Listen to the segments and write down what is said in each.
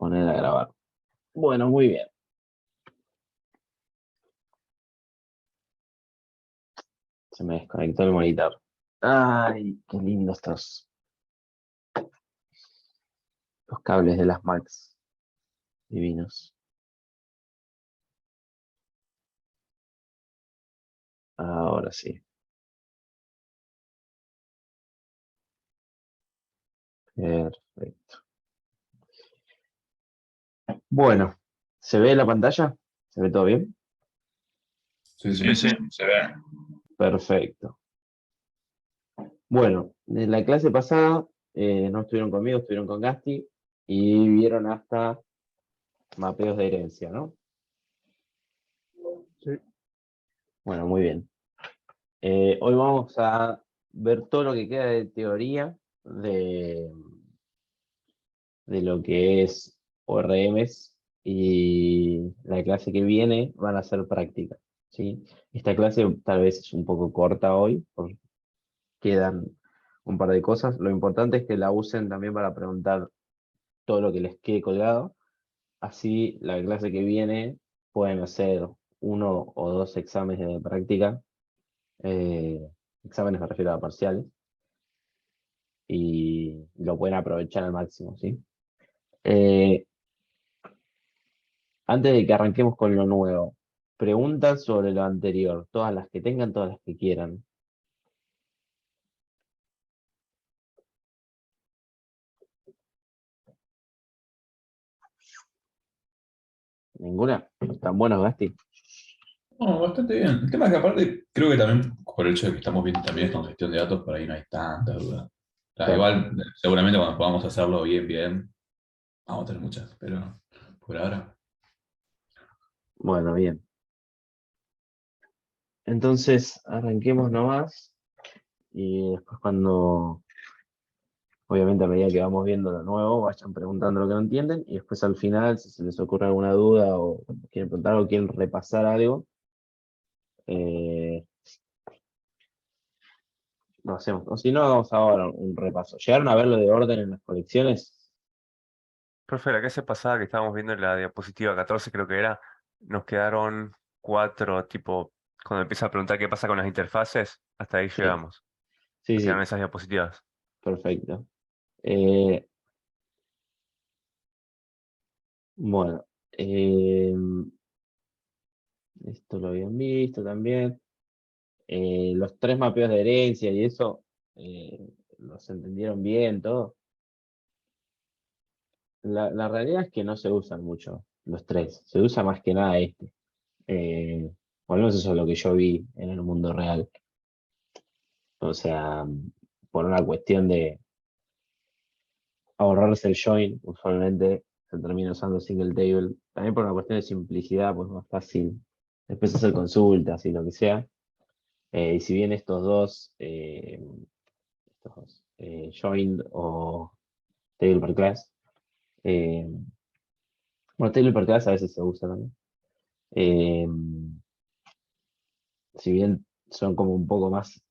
poner a grabar. Bueno, muy bien. Se me desconectó el monitor. Ay, qué lindo estos. Los cables de las Macs. Divinos. Ahora sí. Perfecto. Bueno, ¿se ve la pantalla? ¿Se ve todo bien? Sí, Sí, sí, sí. se ve. Perfecto. Bueno, en la clase pasada no estuvieron conmigo, estuvieron con Gasti y vieron hasta mapeos de herencia, ¿no? Sí. Bueno, muy bien. Hoy vamos a ver todo lo que queda de teoría de lo que es ORMs y la clase que viene van a ser prácticas, ¿sí? Esta clase tal vez es un poco corta hoy, porque quedan un par de cosas. Lo importante es que la usen también para preguntar todo lo que les quede colgado. Así la clase que viene pueden hacer uno o dos exámenes de práctica, eh, exámenes me refiero a parciales, y lo pueden aprovechar al máximo, ¿sí? Eh, Antes de que arranquemos con lo nuevo, preguntas sobre lo anterior, todas las que tengan, todas las que quieran. ¿Ninguna? ¿Están buenos, Gasti? No, bastante bien. El tema es que aparte, creo que también por el hecho de que estamos viendo también esto en gestión de datos, por ahí no hay tantas dudas. O sea, Claro. igual, seguramente cuando podamos hacerlo bien, vamos a tener muchas, pero por ahora. Bueno, bien. Entonces, arranquemos nomás y después cuando, obviamente a medida que vamos viendo lo nuevo, vayan preguntando lo que no entienden y después al final, si se les ocurre alguna duda o quieren preguntar o quieren repasar algo, eh, lo hacemos. O si no, hagamos ahora un repaso. ¿Llegaron a ver lo de orden en las colecciones? Profe, la clase pasada que estábamos viendo en la diapositiva 14 creo que era, nos quedaron cuatro, tipo, cuando empieza a preguntar qué pasa con las interfaces, hasta ahí Sí, llegamos. sí, Nos quedaron sí, esas diapositivas. perfecto. Eh, bueno, esto lo habían visto también. Los tres mapeos de herencia y eso, los entendieron bien, todo. La realidad es que no se usan mucho los tres, se usa más que nada este. Por lo menos eso es lo que yo vi en el mundo real. O sea, por una cuestión de ahorrarse el join, usualmente se termina usando single table. También por una cuestión de simplicidad, pues más fácil después hacer consultas y lo que sea. Y si bien joined o table per class, eh, bueno, table per class a veces se usa también. Eh, si bien son como un poco más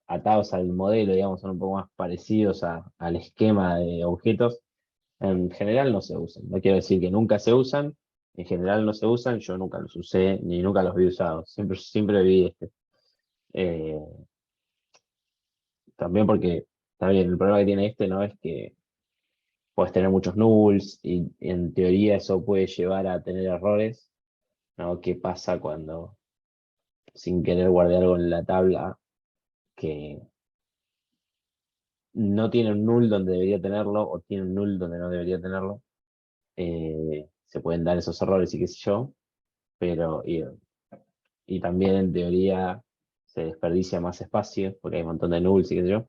atados al modelo, digamos, son un poco más parecidos al esquema de objetos, en general no se usan. No quiero decir que nunca se usan, en general no se usan, yo nunca los usé ni nunca los vi usados, siempre vi este. Eh, También porque, está bien, el problema que tiene este no es que puedes tener muchos nulls y en teoría eso puede llevar a tener errores, ¿no? ¿Qué pasa cuando sin querer guardé algo en la tabla que no tiene un null donde debería tenerlo o tiene un null donde no debería tenerlo? Se pueden dar esos errores y qué sé yo, pero y también en teoría se desperdicia más espacio porque hay un montón de nulls y qué sé yo.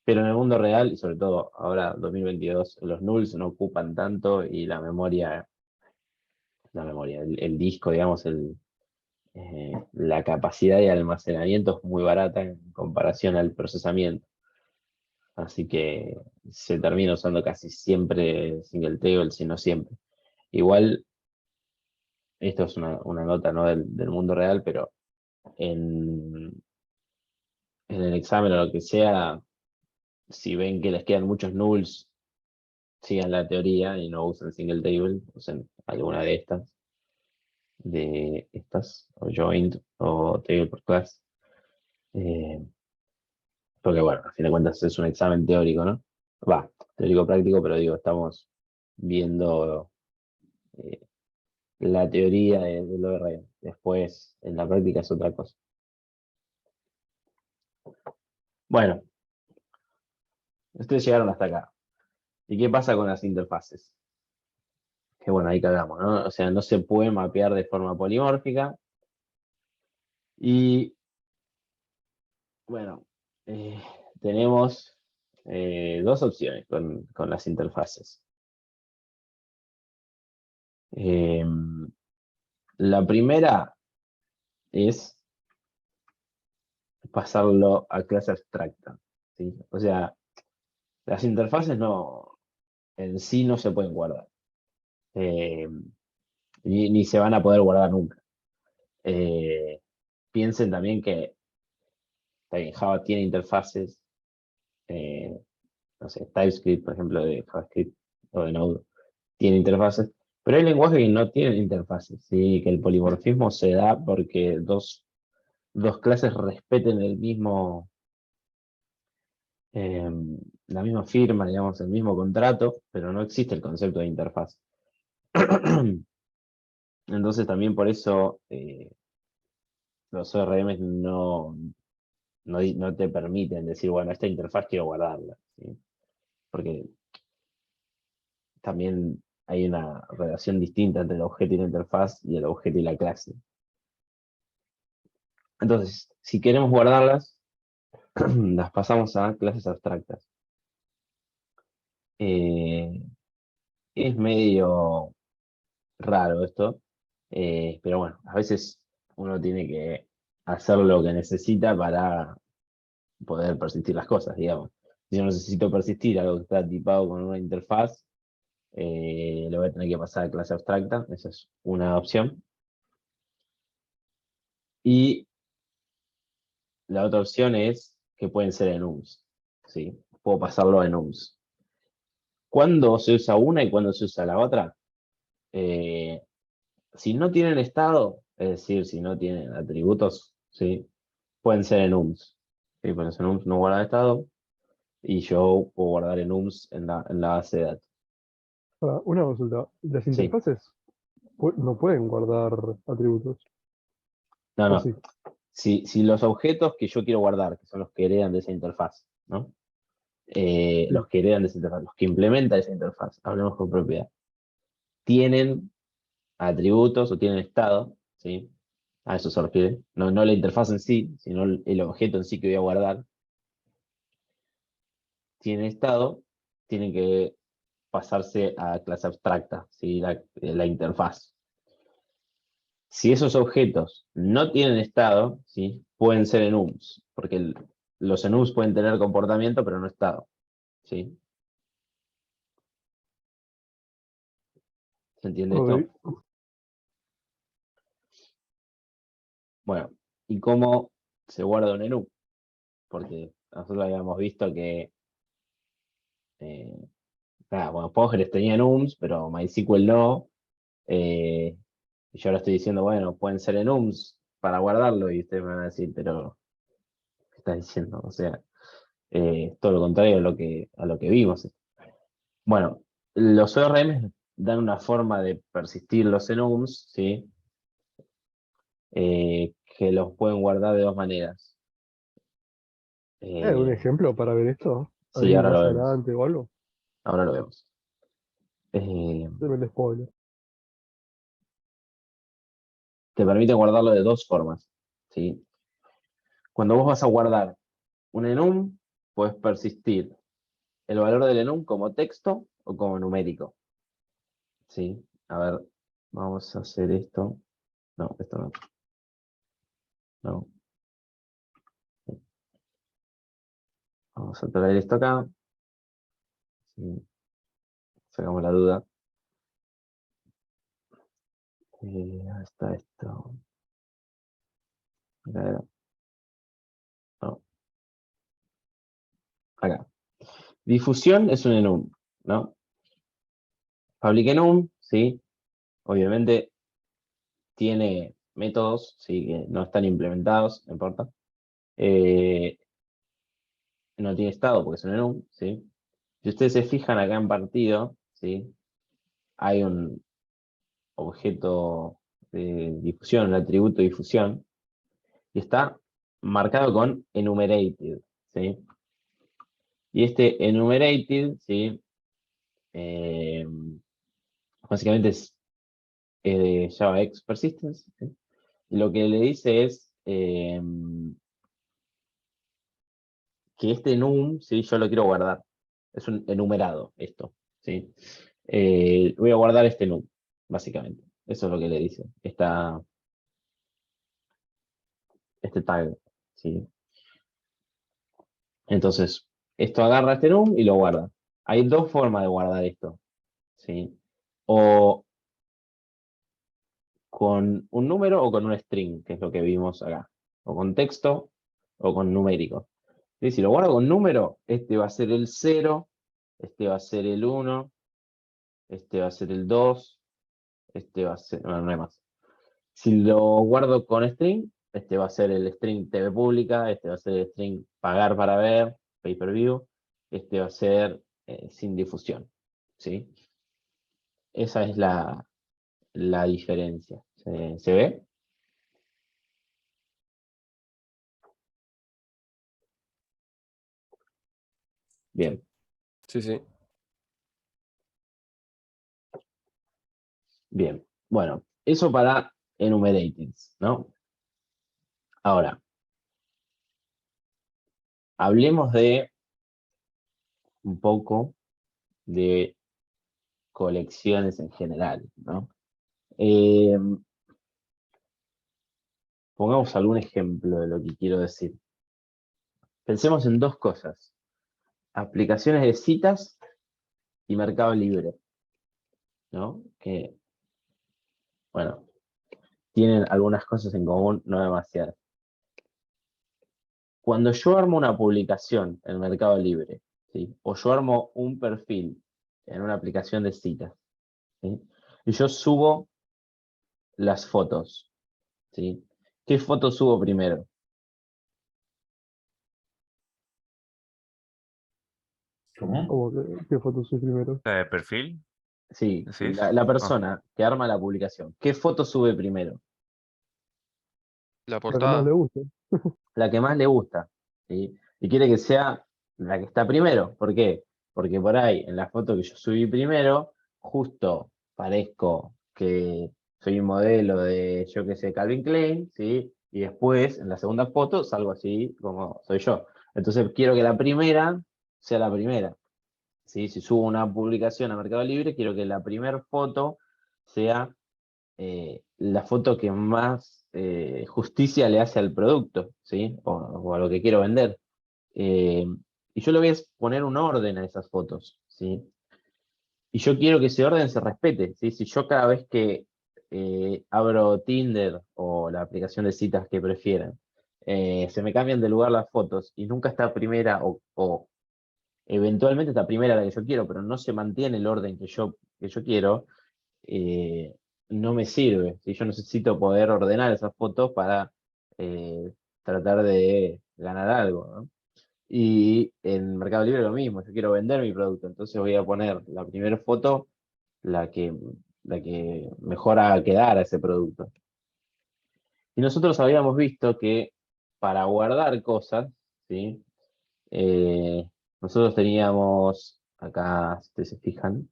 Pero en el mundo real, y sobre todo ahora 2022, los nulls no ocupan tanto y el disco, digamos, la capacidad de almacenamiento es muy barata en comparación al procesamiento. Así que se termina usando casi siempre single table, si no siempre. Igual, esto es una nota, ¿no? del mundo real, pero en, en el examen o lo que sea, si ven que les quedan muchos nulls sigan la teoría y no usen single table, usen alguna de estas, o joint, o table por class. Eh, Porque bueno, a fin de cuentas es un examen teórico, ¿no? Va, teórico práctico, pero digo, estamos viendo eh, la teoría del ORM. Después, en la práctica es otra cosa. Bueno, ustedes llegaron hasta acá. ¿Y qué pasa con las interfaces? Que bueno, ahí cagamos, ¿no? O sea, no se puede mapear de forma polimórfica. Y bueno, eh, tenemos dos opciones con las interfaces. La primera es pasarlo a clase abstracta, ¿sí? O sea, las interfaces no, en sí no se pueden guardar, eh, ni se van a poder guardar nunca. Eh, Piensen también que está bien, Java tiene interfaces, eh, no sé, TypeScript, por ejemplo, de JavaScript o de Node, tiene interfaces, pero hay lenguajes que no tienen interfaces, ¿sí? Que el polimorfismo se da porque dos clases respeten el mismo, eh, la misma firma, digamos, el mismo contrato, pero no existe el concepto de interfaz. Entonces también por eso los ORMs no te permiten decir, bueno, esta interfaz quiero guardarla, ¿sí? Porque también hay una relación distinta entre el objeto y la interfaz y el objeto y la clase. Entonces, si queremos guardarlas, las pasamos a clases abstractas. Eh, es medio raro esto, pero bueno, a veces uno tiene que hacer lo que necesita para poder persistir las cosas, digamos. Si yo necesito persistir algo que está tipado con una interfaz, lo voy a tener que pasar a clase abstracta, esa es una opción. Y la otra opción es que pueden ser enums, ¿sí? Puedo pasarlo a enums. ¿Cuándo se usa una y cuándo se usa la otra? Eh, si no tienen estado, es decir, si no tienen atributos, ¿sí? Pueden ser enums. ¿Sí? Pueden ser enums no guardan estado y yo puedo guardar enums en la base de datos. Ahora, una consulta. Las Sí, interfaces no pueden guardar atributos. no, ¿O no. sí? Si los objetos que yo quiero guardar, que son los que heredan de esa interfaz, ¿no? Sí. Los que heredan de esa interfaz, los que implementan esa interfaz, hablemos con propiedad, tienen atributos o tienen estado, ¿sí? A eso se refiere. No, no la interfaz en sí, sino el objeto en sí que voy a guardar. Tienen estado, tienen que pasarse a clase abstracta, ¿sí? La interfaz. Si esos objetos no tienen estado, ¿sí? Pueden ser enums, porque los enums pueden tener comportamiento, pero no estado, ¿sí? ¿Se entiende esto? Ok. Bueno, ¿y cómo se guarda un enum? Porque nosotros habíamos visto que nada, bueno, Postgres tenía enums, pero MySQL no. Y yo ahora estoy diciendo, bueno, pueden ser enums para guardarlo, y ustedes me van a decir, pero ¿qué estás diciendo? O sea, todo lo contrario a lo que vimos. Bueno, los ORM dan una forma de persistir los enums, ¿sí? Que los pueden guardar de dos maneras. ¿Hay algún Eh, ejemplo para ver esto? sí, ¿Ahí ahora lo más vemos. adelante o algo? Ahora lo vemos. Eh, Deme el spoiler. Te permite guardarlo de dos formas, ¿sí? Cuando vos vas a guardar un enum, puedes persistir el valor del enum como texto o como numérico, ¿sí? A ver, vamos a hacer esto. No, esto no. No. Vamos a traer esto acá. Sí, sacamos la duda. ¿Dónde está esto? Acá era. No, acá. Difusión es un enum, ¿no? public enum, ¿sí? Obviamente tiene métodos, ¿sí? Que no están implementados, no importa. No tiene estado porque es un enum, ¿sí? Si ustedes se fijan acá en partido, ¿sí? Hay un objeto de difusión, un atributo de difusión, y está marcado con enumerated, ¿sí? Y este enumerated, ¿sí? Eh, básicamente es de JavaX Persistence, ¿sí? Y lo que le dice es que este enum, ¿sí? Yo lo quiero guardar. Es un enumerado esto, ¿sí? Voy a guardar este enum, básicamente. Eso es lo que le dice este tag, ¿sí? Entonces, esto agarra este enum y lo guarda. Hay dos formas de guardar esto, ¿sí? O con un número o con un string, que es lo que vimos acá. O con texto o con numérico. ¿Sí? Si lo guardo con número, este va a ser el 0, este va a ser el 1, este va a ser el 2, este va a ser... Bueno, no hay más. Si lo guardo con string, este va a ser el string TV pública, este va a ser el string pagar para ver, pay per view, este va a ser sin difusión, ¿sí? Esa es la diferencia. ¿Se ve? Bien, Sí, sí. bien. Bueno, eso para enumerated, ¿no? Ahora, hablemos de un poco de colecciones en general, ¿no? Eh, pongamos algún ejemplo de lo que quiero decir. Pensemos en dos cosas. Aplicaciones de citas y Mercado Libre, ¿no? Que, bueno, tienen algunas cosas en común, no demasiadas. Cuando yo armo una publicación en Mercado Libre, ¿sí? O yo armo un perfil en una aplicación de citas, ¿sí? Y yo subo las fotos, ¿sí? ¿Qué foto subo primero? ¿Cómo? ¿Cómo qué foto soy primero? ¿La de perfil? Sí, ¿Decís? la Ah, persona que arma la publicación, ¿qué foto sube primero? La La que más le portada. gusta. La que más le gusta, ¿sí? Y quiere que sea la que está primero. ¿Por qué? Porque por ahí, en la foto que yo subí primero, justo parezco que soy un modelo de, yo qué sé, Calvin Klein, ¿sí? Y después, en la segunda foto, salgo así como soy yo. Entonces, quiero que la primera sea la primera, ¿sí? Si subo una publicación a Mercado Libre, quiero que la primera foto sea la foto que más justicia le hace al producto, ¿sí? O a lo que quiero vender. Eh, y yo le voy a poner un orden a esas fotos, ¿sí? Y yo quiero que ese orden se respete, ¿sí? Si yo cada vez que abro Tinder o la aplicación de citas que prefieran, se me cambian de lugar las fotos y nunca está primera o eventualmente está primera la que yo quiero, pero no se mantiene el orden que yo quiero, eh, no me sirve. Si yo necesito poder ordenar esas fotos para eh, tratar de ganar algo, ¿no? Y en Mercado Libre lo mismo, yo quiero vender mi producto, entonces voy a poner la primera foto, la que, la que mejor haga quedar a ese producto. Y nosotros habíamos visto que para guardar cosas, ¿sí? Eh, nosotros teníamos, acá, si ustedes se fijan,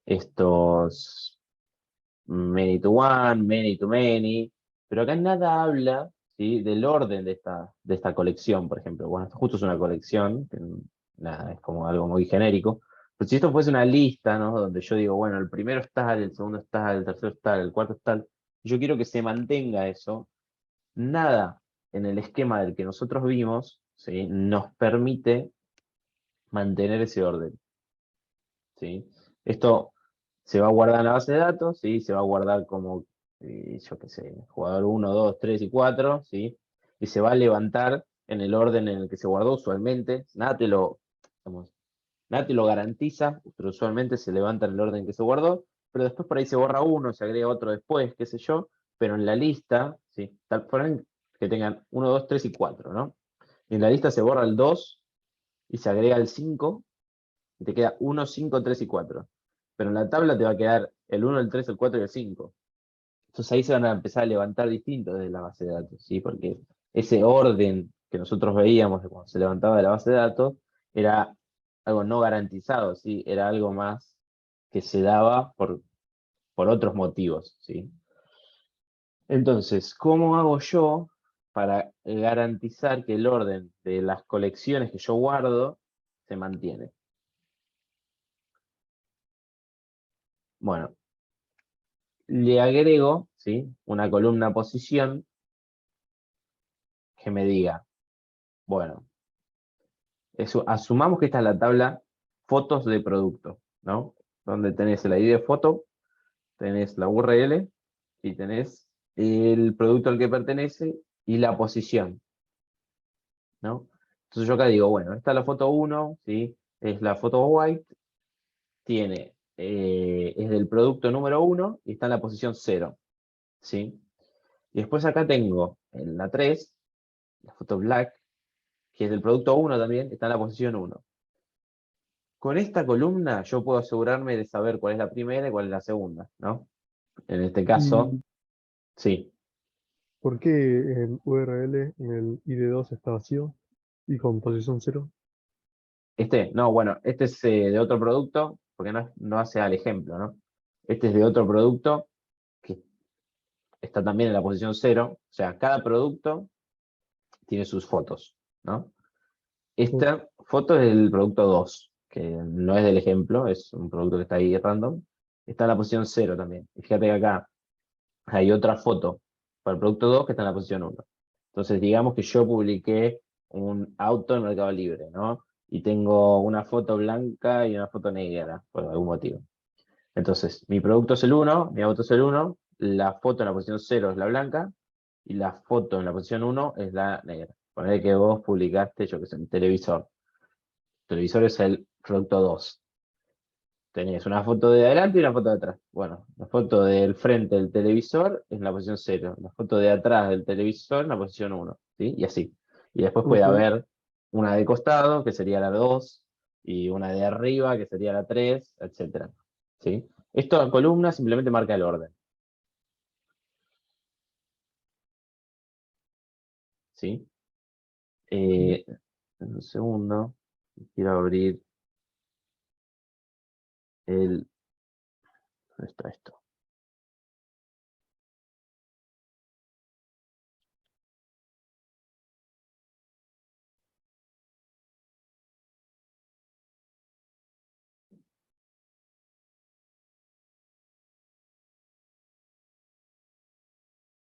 estos many to one, many to many, pero acá nada habla, ¿sí? Del orden de esta colección, por ejemplo. Bueno, esto justo es una colección, que nada, es como algo muy genérico. Pero si esto fuese una lista, ¿no? Donde yo digo, bueno, el primero es tal, el segundo es tal, el tercero es tal, el cuarto es tal, yo quiero que se mantenga eso. Nada en el esquema del que nosotros vimos, ¿sí? Nos permite mantener ese orden, ¿sí? Esto se va a guardar en la base de datos, ¿sí? Se va a guardar como, yo qué sé, jugador 1, 2, 3 y 4, ¿sí? Y se va a levantar en el orden en el que se guardó usualmente. Nada te lo, digamos, NAT lo garantiza, pero usualmente se levanta en el orden que se guardó, pero después por ahí se borra uno, se agrega otro después, qué sé yo, pero en la lista, ¿sí? Ponen que tengan 1, 2, 3 y 4, ¿no? Y en la lista se borra el 2 y se agrega el 5 y te queda 1, 5, 3 y 4. Pero en la tabla te va a quedar el 1, el 3, el 4 y el 5. Entonces ahí se van a empezar a levantar distintos desde la base de datos, ¿sí? Porque ese orden que nosotros veíamos de cuando se levantaba de la base de datos era algo no garantizado, ¿sí? Era algo más que se daba por otros motivos, ¿sí? Entonces, ¿cómo hago yo para garantizar que el orden de las colecciones que yo guardo se mantiene? Bueno, le agrego, ¿sí? Una columna posición que me diga, bueno, asumamos que esta es la tabla fotos de producto, ¿no? Donde tenés el ID de foto, tenés la URL y tenés el producto al que pertenece y la posición, ¿no? Entonces yo acá digo, bueno, esta es la foto 1, ¿sí? Es la foto white, es del producto número 1 y está en la posición 0, ¿sí? Y después acá tengo en la 3, la foto black, que es del producto 1 también, está en la posición 1. Con esta columna yo puedo asegurarme de saber cuál es la primera y cuál es la segunda, ¿no? En este caso, ¿Y sí. por qué en URL en el ID2 está vacío y con posición 0? No, bueno, este es de otro producto, porque no hace al ejemplo, ¿no? Este es de otro producto que está también en la posición 0. O sea, cada producto tiene sus fotos, ¿no? Esta foto es del producto 2, que no es del ejemplo, es un producto que está ahí random. Está en la posición 0 también. Y fíjate que acá hay otra foto para el producto 2 que está en la posición 1. Entonces, digamos que yo publiqué un auto en Mercado Libre, ¿no? Y tengo una foto blanca y una foto negra, por algún motivo. Entonces, mi producto es el 1, mi auto es el 1, la foto en la posición 0 es la blanca, y la foto en la posición 1 es la negra. Ponele que vos publicaste, yo que sé, un televisor. El televisor es el producto 2. Tenés una foto de adelante y una foto de atrás. Bueno, la foto del frente del televisor es en la posición 0. La foto de atrás del televisor en la posición 1. ¿Sí? Y así. Y después puede Ok. haber una de costado, que sería la 2, y una de arriba, que sería la 3, etcétera. ¿Sí? Esto en columna simplemente marca el orden. ¿Sí? Eh, un segundo. Quiero abrir el... ¿Dónde está esto?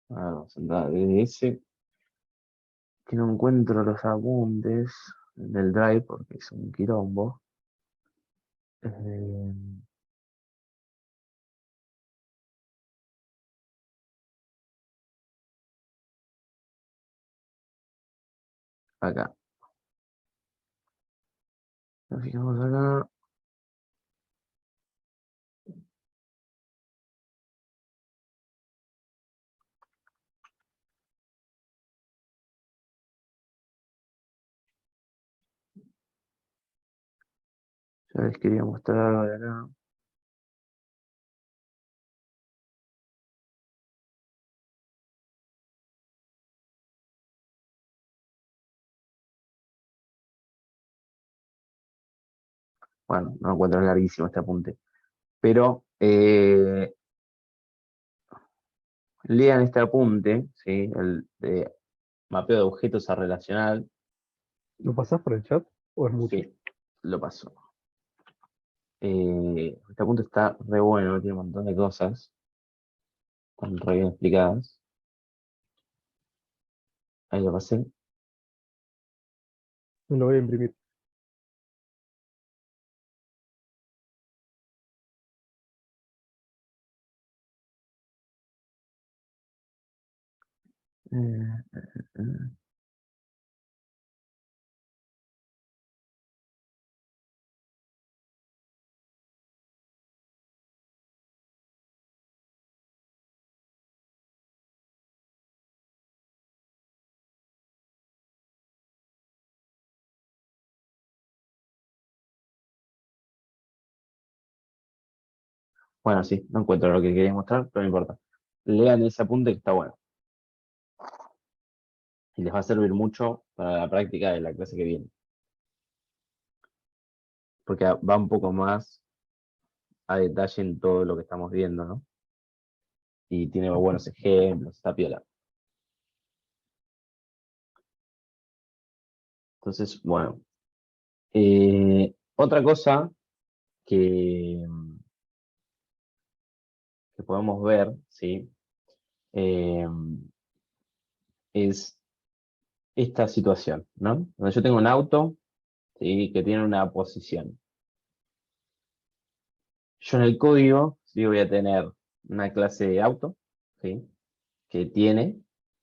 Vamos a entrar desde ese. Que no encuentro los apuntes del Drive porque es un quilombo. Eh, acá. Nos fijamos acá. Ya les quería mostrar algo de acá. Bueno, no encuentro, es larguísimo este apunte. Pero lean este apunte, ¿sí? El de mapeo de objetos a relacional. ¿Lo pasás por el chat o es mucho? Sí, lo paso. Este apunte está re bueno, tiene un montón de cosas. Están re bien explicadas. Ahí lo pasé. Me lo voy a imprimir. Eh, eh, Bueno, sí, no encuentro lo que quería mostrar, pero no importa. Lean ese apunte que está bueno. Y les va a servir mucho para la práctica de la clase que viene. Porque va un poco más a detalle en todo lo que estamos viendo, ¿no? Y tiene buenos ejemplos, está piola. Entonces, bueno. Otra cosa que, que podemos ver, ¿sí? Eh, es esta situación, ¿no? Donde yo tengo un auto, ¿sí? Que tiene una posición. Yo en el código, sí, voy a tener una clase de auto, ¿sí? Que tiene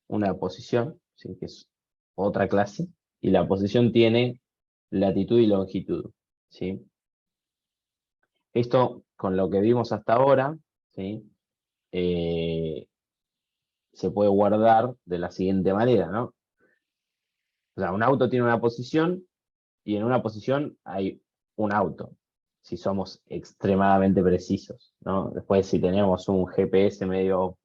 una posición, ¿sí? Que es otra clase, y la posición tiene latitud y longitud, ¿sí? Esto, con lo que vimos hasta ahora, ¿sí? Eh, se puede guardar de la siguiente manera, ¿no? O sea, un auto tiene una posición y en una posición hay un auto, si somos extremadamente precisos, ¿no? Después, si tenemos un GPS medio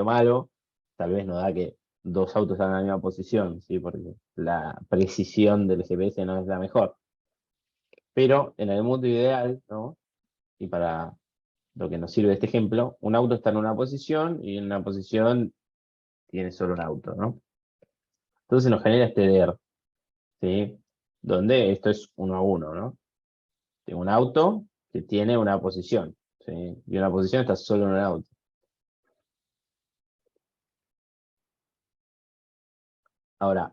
malo, tal vez nos da que dos autos están en la misma posición, ¿sí? Porque la precisión del GPS no es la mejor. Pero en el mundo ideal, ¿no? Y para lo que nos sirve este ejemplo, un auto está en una posición y en una posición tiene solo un auto, ¿no? Entonces nos genera este DER, ¿sí? Donde esto es 1 a 1, ¿no? Tengo un auto que tiene una posición, ¿sí? Y una posición está solo en un auto. Ahora,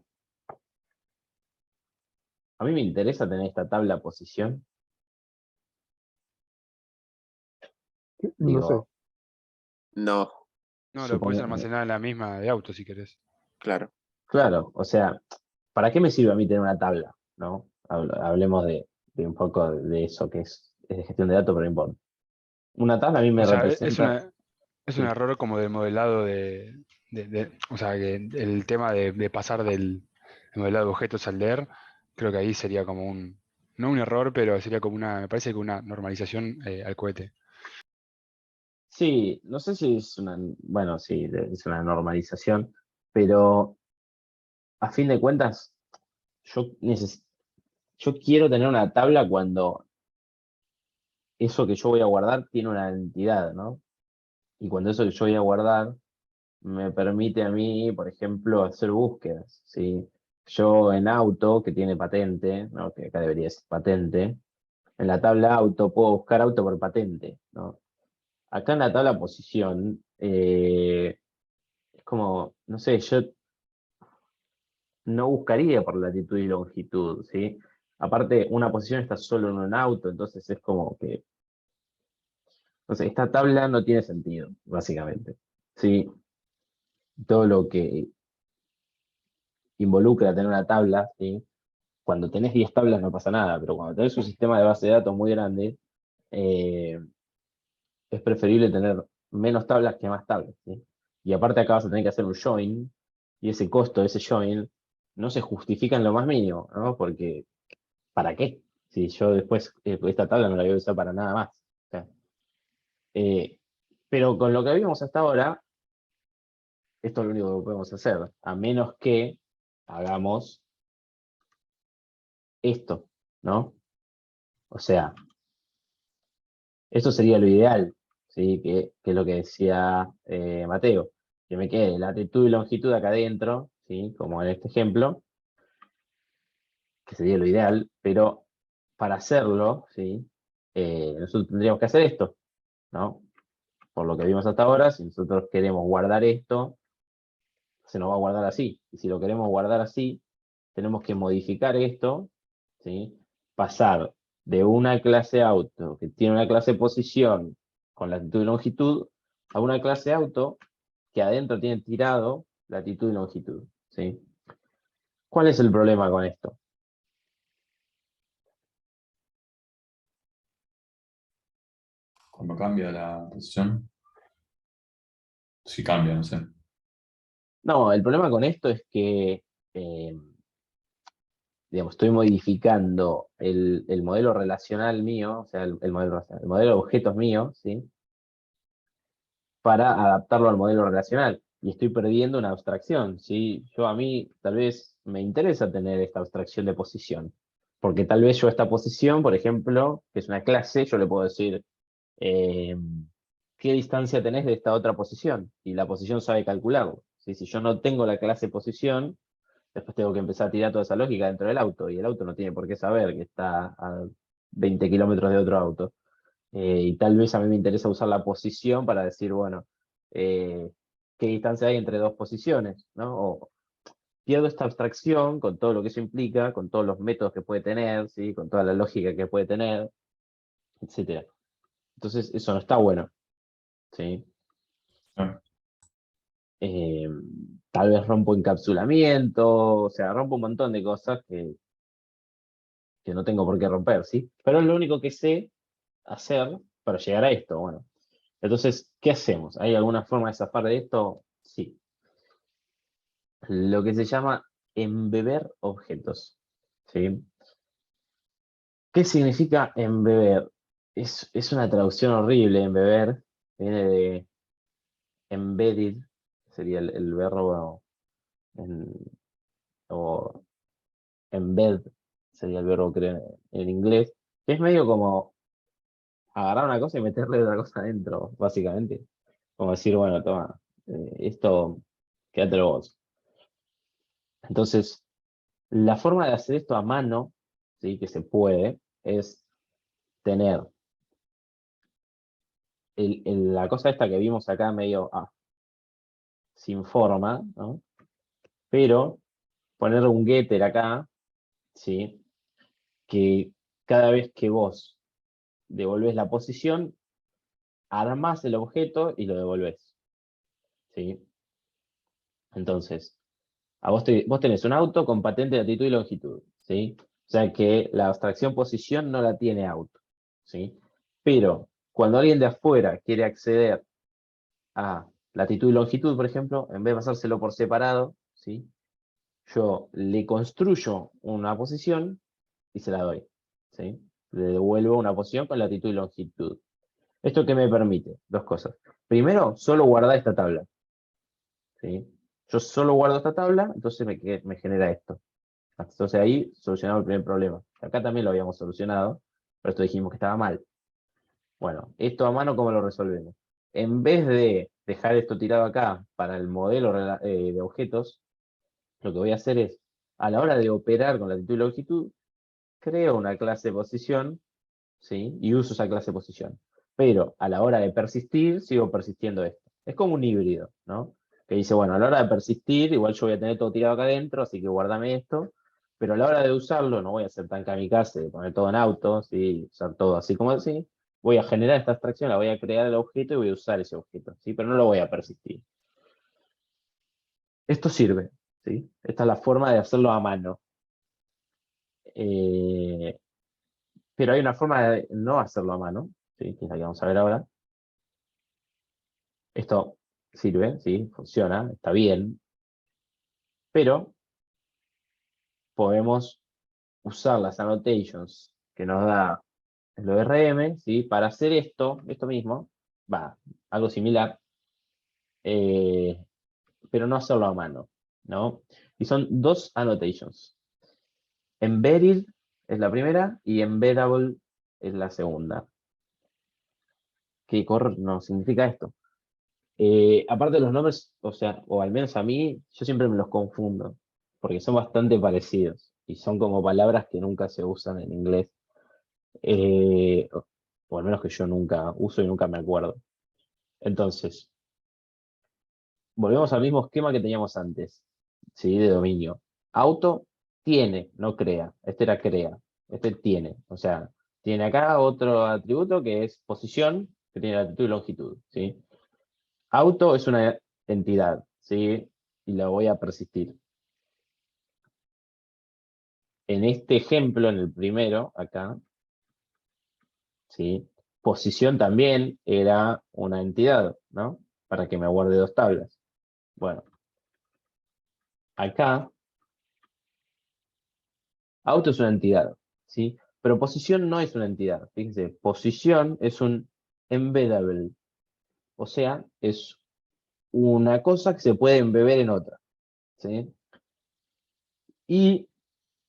a mí me interesa tener esta tabla posición. No sé. Digo, No, No, lo puedes supongo, almacenar en la misma de auto si querés. claro. claro, o sea, ¿para qué me sirve a mí tener una tabla? ¿No? Hablemos de un poco de eso que es de gestión de datos, pero no importa. Una tabla a mí O me sea, representa, es un sí, error como del modelado o sea, que el tema de pasar del modelado de objetos al DER, creo que ahí sería como no un error, pero sería como me parece que una normalización al cohete. sí, no sé si es una, bueno, sí, es una normalización, pero a fin de cuentas, yo, yo quiero tener una tabla cuando eso que yo voy a guardar tiene una entidad, ¿no? Y cuando eso que yo voy a guardar me permite a mí, por ejemplo, hacer búsquedas, ¿sí? Yo en auto, que tiene patente, ¿no? Que acá debería ser patente, en la tabla auto puedo buscar auto por patente, ¿no? Acá en la tabla posición, es como, no sé, yo no buscaría por latitud y longitud, ¿sí? Aparte, una posición está solo en un auto, entonces es como que, no sé, esta tabla no tiene sentido, básicamente, ¿sí? Todo lo que involucra tener una tabla, ¿sí? Cuando tenés 10 tablas no pasa nada, pero cuando tenés un sistema de base de datos muy grande, eh, es preferible tener menos tablas que más tablas, ¿sí? Y aparte acá vas a tener que hacer un join, y ese costo de ese join no se justifica en lo más mínimo, ¿no? Porque, ¿para qué? Si yo después esta tabla no la voy a usar para nada más. O sea, eh, pero con lo que vimos hasta ahora, esto es lo único que podemos hacer, a menos que hagamos esto, ¿no? O sea, esto sería lo ideal, ¿sí? Que es lo que decía Mateo, que me quede latitud y longitud acá adentro, ¿sí? Como en este ejemplo, que sería lo ideal, pero para hacerlo, ¿sí? Nosotros tendríamos que hacer esto, ¿no? Por lo que vimos hasta ahora, si nosotros queremos guardar esto, se nos va a guardar así. Y si lo queremos guardar así, tenemos que modificar esto, ¿sí? Pasar de una clase auto que tiene una clase posición con latitud y longitud a una clase auto que adentro tiene tirado latitud y longitud, ¿sí? ¿Cuál es el problema con esto? Cuando cambia la posición, sí cambia, no sé. No, el problema con esto es que eh, digamos, estoy modificando el modelo relacional mío, o sea, el modelo de objetos mío, ¿sí? Para adaptarlo al modelo relacional. Y estoy perdiendo una abstracción, ¿sí? A mí, tal vez, me interesa tener esta abstracción de posición. Porque tal vez yo esta posición, por ejemplo, que es una clase, yo le puedo decir, ¿qué distancia tenés de esta otra posición? Y la posición sabe calcularlo, ¿sí? Si yo no tengo la clase posición, después tengo que empezar a tirar toda esa lógica dentro del auto, y el auto no tiene por qué saber que está a 20 kilómetros de otro auto. Y tal vez a mí me interesa usar la posición para decir, bueno, eh, ¿qué distancia hay entre dos posiciones? ¿No? O pierdo esta abstracción con todo lo que eso implica, con todos los métodos que puede tener, ¿sí? Con toda la lógica que puede tener, etcétera. Entonces, eso no está bueno, ¿sí? Ah, Eh, Tal vez rompo encapsulamiento, o sea, rompo un montón de cosas que no tengo por qué romper, ¿sí? Pero es lo único que sé hacer para llegar a esto, bueno. Entonces, ¿qué hacemos? ¿Hay alguna forma de zafar de esto? Sí. Lo que se llama embeber objetos, ¿sí? ¿Qué significa embeber? Es una traducción horrible, embeber. Viene de embedded, sería el verbo, o embed, sería el verbo creo en inglés, que es medio como agarrar una cosa y meterle otra cosa adentro, básicamente. Como decir, bueno, toma, esto, quédatelo vos. Entonces, la forma de hacer esto a mano, ¿sí? Que se puede, es tener la cosa esta que vimos acá medio sin forma, ¿no? Pero poner un getter acá, ¿sí? Que cada vez que vos devolvés la posición, armás el objeto y lo devolvés, ¿sí? Entonces, vos tenés un auto con patente de latitud y longitud, ¿sí? O sea que la abstracción posición no la tiene auto, ¿sí? Pero cuando alguien de afuera quiere acceder a latitud y longitud, por ejemplo, en vez de pasárselo por separado, ¿sí? Yo le construyo una posición y se la doy, ¿sí? Le devuelvo una posición con latitud y longitud. ¿Esto qué me permite? Dos cosas. Primero, solo guardar esta tabla, ¿sí? Yo solo guardo esta tabla, entonces me genera esto. Entonces ahí solucionamos el primer problema. Acá también lo habíamos solucionado, pero esto dijimos que estaba mal. Bueno, esto a mano, ¿cómo lo resolvemos? En vez de dejar esto tirado acá para el modelo de objetos, lo que voy a hacer es, a la hora de operar con latitud y longitud, creo una clase posición, ¿sí? Y uso esa clase posición. Pero a la hora de persistir, sigo persistiendo esto. Es como un híbrido, ¿no? Que dice, bueno, a la hora de persistir, igual yo voy a tener todo tirado acá adentro, así que guárdame esto. Pero a la hora de usarlo, no voy a ser tan kamikaze de poner todo en auto, ¿sí? Usar todo así como así. Voy a generar esta abstracción, la voy a crear el objeto y voy a usar ese objeto, ¿sí? Pero no lo voy a persistir. Esto sirve, ¿sí? Esta es la forma de hacerlo a mano. Eh, pero hay una forma de no hacerlo a mano, ¿sí? Que es la que vamos a ver ahora. Esto sirve, ¿sí? Funciona, está bien, pero podemos usar las annotations que nos da el ORM, ¿sí? Para hacer esto mismo, algo similar, eh, pero no hacerlo a mano, ¿no? Y son dos annotations. Embedded es la primera y embeddable es la segunda. ¿Qué no significa esto? Aparte de los nombres, o sea, o al menos a mí, yo siempre me los confundo, porque son bastante parecidos y son como palabras que nunca se usan en inglés, o al menos que yo nunca uso y nunca me acuerdo. Entonces, volvemos al mismo esquema que teníamos antes, ¿sí? De dominio. Auto tiene, no crea. Este era crea. Este tiene. O sea, tiene acá otro atributo que es posición, que tiene latitud y longitud, ¿sí? Auto es una entidad, ¿sí? Y la voy a persistir. En este ejemplo, en el primero, acá, ¿sí? Posición también era una entidad, ¿no? Para que me guarde dos tablas. Bueno, acá Auto es una entidad, ¿sí? Pero posición no es una entidad. Fíjense, posición es un embeddable. O sea, es una cosa que se puede embeber en otra, ¿sí? Y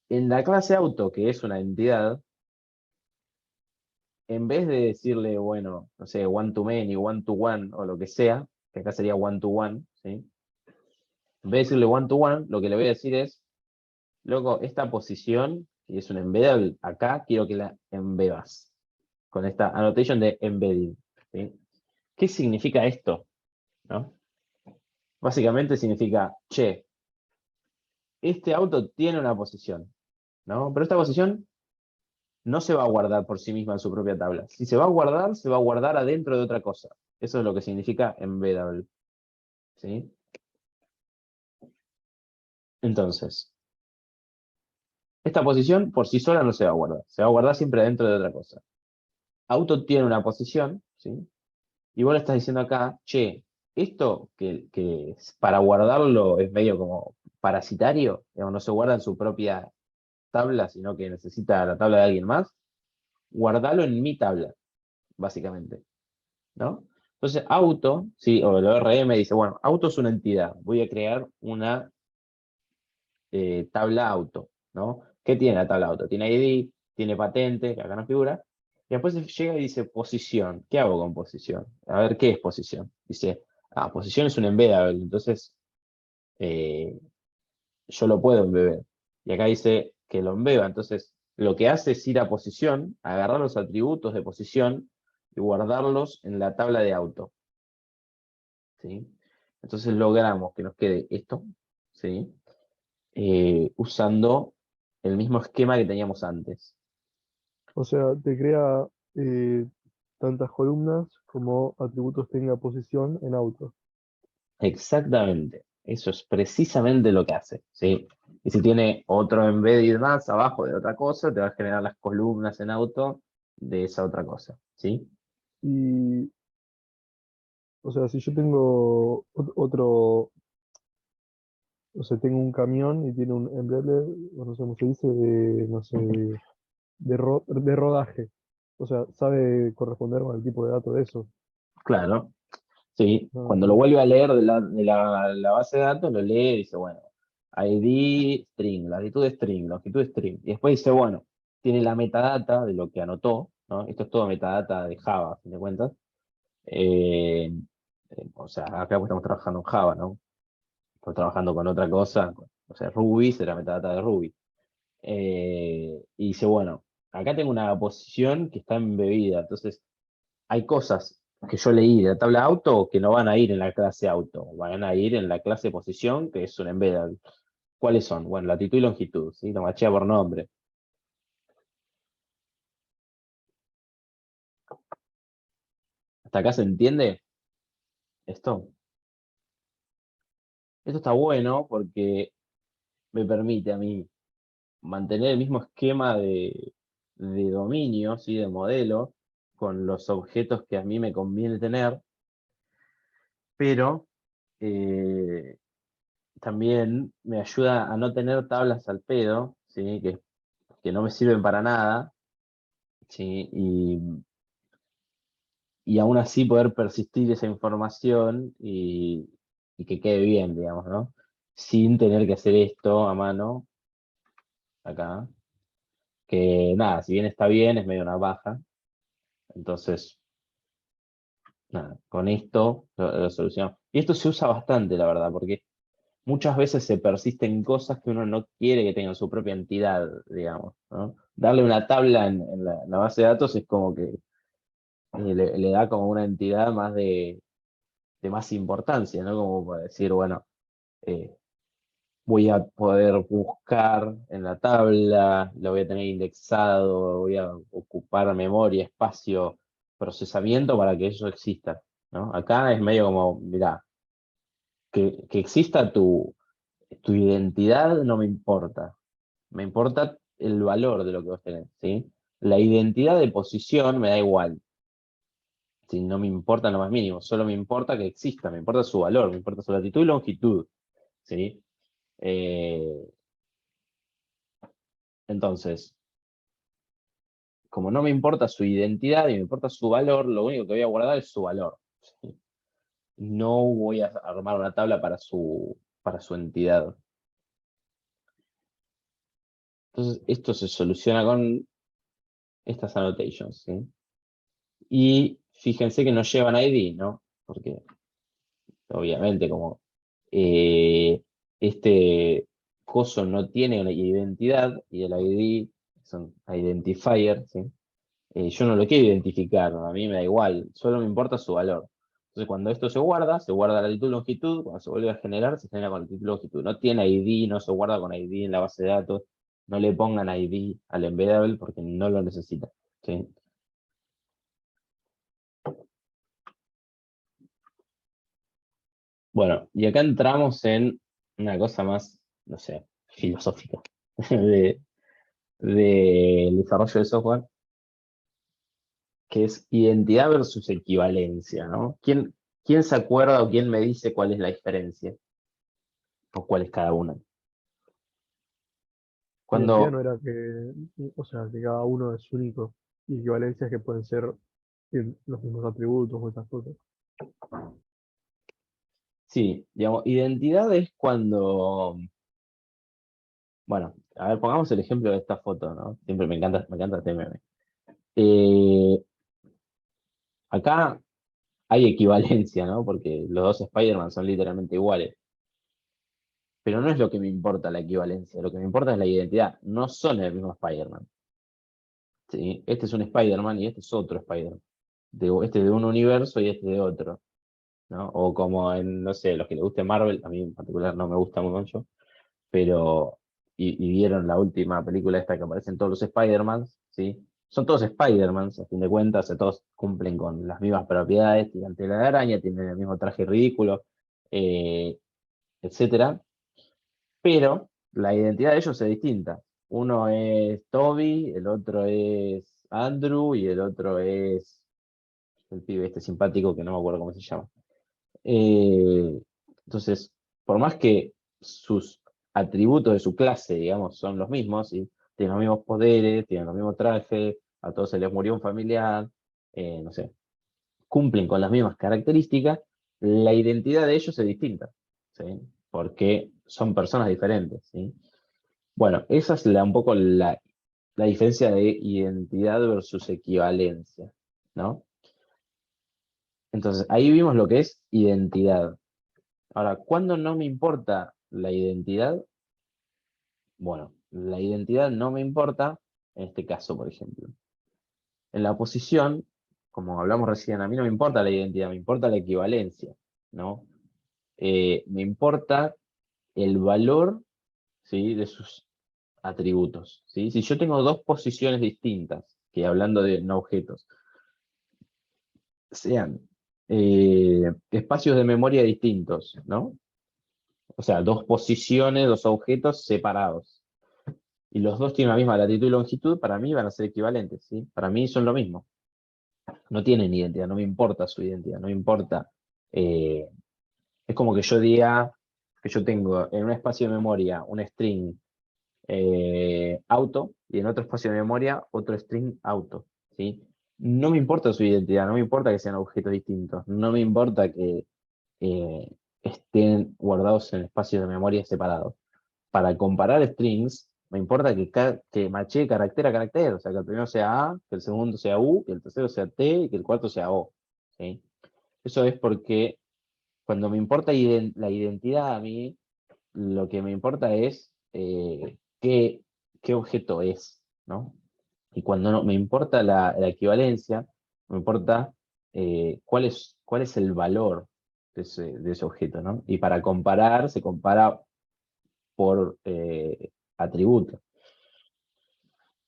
en la clase auto, que es una entidad, en vez de decirle, bueno, no sé, one to many, one to one, o lo que sea, que acá sería one to one, ¿sí? En vez de decirle one to one, lo que le voy a decir es, loco, esta posición, y es un embeddable, acá quiero que la embebas, con esta annotation de embedding, ¿sí? ¿Qué significa esto? ¿No? Básicamente significa, che, este auto tiene una posición, ¿no? Pero esta posición no se va a guardar por sí misma en su propia tabla. Si se va a guardar adentro de otra cosa. Eso es lo que significa embeddable, ¿sí? Entonces, esta posición por sí sola no se va a guardar. Se va a guardar siempre adentro de otra cosa. Auto tiene una posición, ¿sí? Y vos le estás diciendo acá, che, esto que para guardarlo es medio como parasitario, digamos, no se guarda en su propia tabla, sino que necesita la tabla de alguien más, guardalo en mi tabla, básicamente, ¿no? Entonces, auto, sí, o el ORM dice, bueno, auto es una entidad, voy a crear una tabla auto, ¿no? ¿Qué tiene la tabla auto? Tiene ID, tiene patente, que acá no figura, y después llega y dice posición. ¿Qué hago con posición? A ver, ¿qué es posición? Dice, posición es un embeddable, entonces yo lo puedo embeber. Y acá dice que lo embeba, entonces lo que hace es ir a posición, agarrar los atributos de posición y guardarlos en la tabla de auto, ¿sí? Entonces logramos que nos quede esto, ¿sí? Usando el mismo esquema que teníamos antes. O sea, te crea eh, tantas columnas como atributos tenga posición en auto. Exactamente. Eso es precisamente lo que hace, ¿sí? Y si tiene otro embedded más abajo de otra cosa, te va a generar las columnas en auto de esa otra cosa, ¿sí? Y, o sea, si yo tengo otro, o sea, tengo un camión y tiene un emblema, o no sé cómo se dice, no sé, de rodaje. O sea, sabe corresponder con el tipo de dato de eso. Claro, sí. Ah, Cuando lo ok. vuelve a leer de la base de datos, lo lee y dice, bueno, ID string, latitud string, longitud string. Y después dice, bueno, tiene la metadata de lo que anotó, ¿no? Esto es todo metadata de Java, a fin de cuentas. Eh, o sea, acá pues estamos trabajando en Java, ¿no? Estamos trabajando con otra cosa, o sea, Ruby será metadata de Ruby. Y dice, bueno, acá tengo una posición que está embebida, entonces hay cosas que yo leí de la tabla auto que no van a ir en la clase auto, van a ir en la clase posición, que es un embedded. ¿Cuáles son? Bueno, latitud y longitud, ¿sí? Lo machea por nombre. ¿Hasta acá se entiende esto? Esto está bueno porque me permite a mí mantener el mismo esquema de dominio, ¿sí? De modelo, con los objetos que a mí me conviene tener, pero eh, también me ayuda a no tener tablas al pedo, ¿sí? Que no me sirven para nada, ¿sí? Y aún así poder persistir esa información y que quede bien, digamos, ¿no? Sin tener que hacer esto a mano, acá, que nada, si bien está bien, es medio una baja, entonces, nada, con esto lo solucionamos. Y esto se usa bastante, la verdad, porque muchas veces se persisten cosas que uno no quiere que tengan su propia entidad, digamos, ¿no? Darle una tabla en la base de datos es como que le da como una entidad más de más importancia, ¿no? Como para decir, bueno, eh, voy a poder buscar en la tabla, lo voy a tener indexado, voy a ocupar memoria, espacio, procesamiento para que eso exista, ¿no? Acá es medio como, mirá, que exista tu identidad no me importa. Me importa el valor de lo que vos tenés, ¿sí? La identidad de posición me da igual. ¿Sí? No me importa en lo más mínimo. Solo me importa que exista. Me importa su valor. Me importa su latitud y longitud, ¿sí? Eh, Entonces, como no me importa su identidad y me importa su valor, lo único que voy a guardar es su valor. ¿Sí? No voy a armar una tabla para su entidad. Entonces, esto se soluciona con estas annotations, ¿sí? Y fíjense que no llevan ID, ¿no? Porque, obviamente, como este coso no tiene una identidad y el ID son identifier, ¿sí? Yo no lo quiero identificar, a mí me da igual, solo me importa su valor. Entonces, cuando esto se guarda la latitud longitud, cuando se vuelve a generar, se genera con latitud longitud. No tiene ID, no se guarda con ID en la base de datos, no le pongan ID al embeddable porque no lo necesita. ¿Sí? Bueno, y acá entramos en una cosa más, no sé, filosófica del desarrollo de software, que es identidad versus equivalencia, ¿no? ¿Quién se acuerda o quién me dice cuál es la diferencia? ¿O cuál es cada una? Identidad no Cuando, era que, o sea, que cada uno es único. Y equivalencias que pueden ser los mismos atributos o esas cosas. sí, digamos, identidad es cuando, bueno, a ver, pongamos el ejemplo de esta foto, ¿no? Siempre me encanta este meme. Eh, acá hay equivalencia, ¿no? Porque los dos Spider-Man son literalmente iguales. Pero no es lo que me importa la equivalencia, lo que me importa es la identidad. No son el mismo Spider-Man. ¿Sí? Este es un Spider-Man y este es otro Spider-Man. Este de un universo y este de otro. ¿No? O como en, no sé, los que les guste Marvel, a mí en particular no me gusta mucho, pero, y vieron la última película esta que aparecen todos los Spider-Mans, ¿sí? Son todos Spider-Mans, a fin de cuentas, o sea, todos cumplen con las mismas propiedades, tienen tela de araña, tienen el mismo traje ridículo, etcétera, pero la identidad de ellos es distinta. Uno es Toby, el otro es Andrew y el otro es el pibe este simpático que no me acuerdo cómo se llama. Eh, entonces, por más que sus atributos de su clase, digamos, son los mismos, ¿sí? Tienen los mismos poderes, tienen los mismos trajes, a todos se les murió un familiar, no sé, cumplen con las mismas características, la identidad de ellos es distinta, ¿sí? Porque son personas diferentes, ¿sí? Bueno, esa es un poco la diferencia de identidad versus equivalencia, ¿no? Entonces, ahí vimos lo que es identidad. Ahora, ¿cuándo no me importa la identidad? Bueno, la identidad no me importa en este caso, por ejemplo. En la posición, como hablamos recién, a mí no me importa la identidad, me importa la equivalencia, ¿no? Me importa el valor, ¿sí? De sus atributos, ¿sí? Si yo tengo dos posiciones distintas, que hablando de no objetos, sean espacios de memoria distintos, ¿no? O sea, dos posiciones, dos objetos separados. Y los dos tienen la misma latitud y longitud, para mí van a ser equivalentes, ¿sí? Para mí son lo mismo. No tienen identidad, no me importa su identidad, no me importa. Es como que yo diga que yo tengo en un espacio de memoria un string auto y en otro espacio de memoria otro string auto, ¿sí? No me importa su identidad, no me importa que sean objetos distintos, no me importa que eh, estén guardados en espacios de memoria separados. Para comparar strings, me importa que machee carácter a carácter, o sea, que el primero sea A, que el segundo sea U, que el tercero sea T y que el cuarto sea O, ¿sí? Eso es porque cuando me importa la identidad a mí, lo que me importa es qué objeto es, ¿no? Y cuando no, me importa la equivalencia, me importa cuál es el valor de ese objeto, ¿no? Y para comparar, se compara por atributo.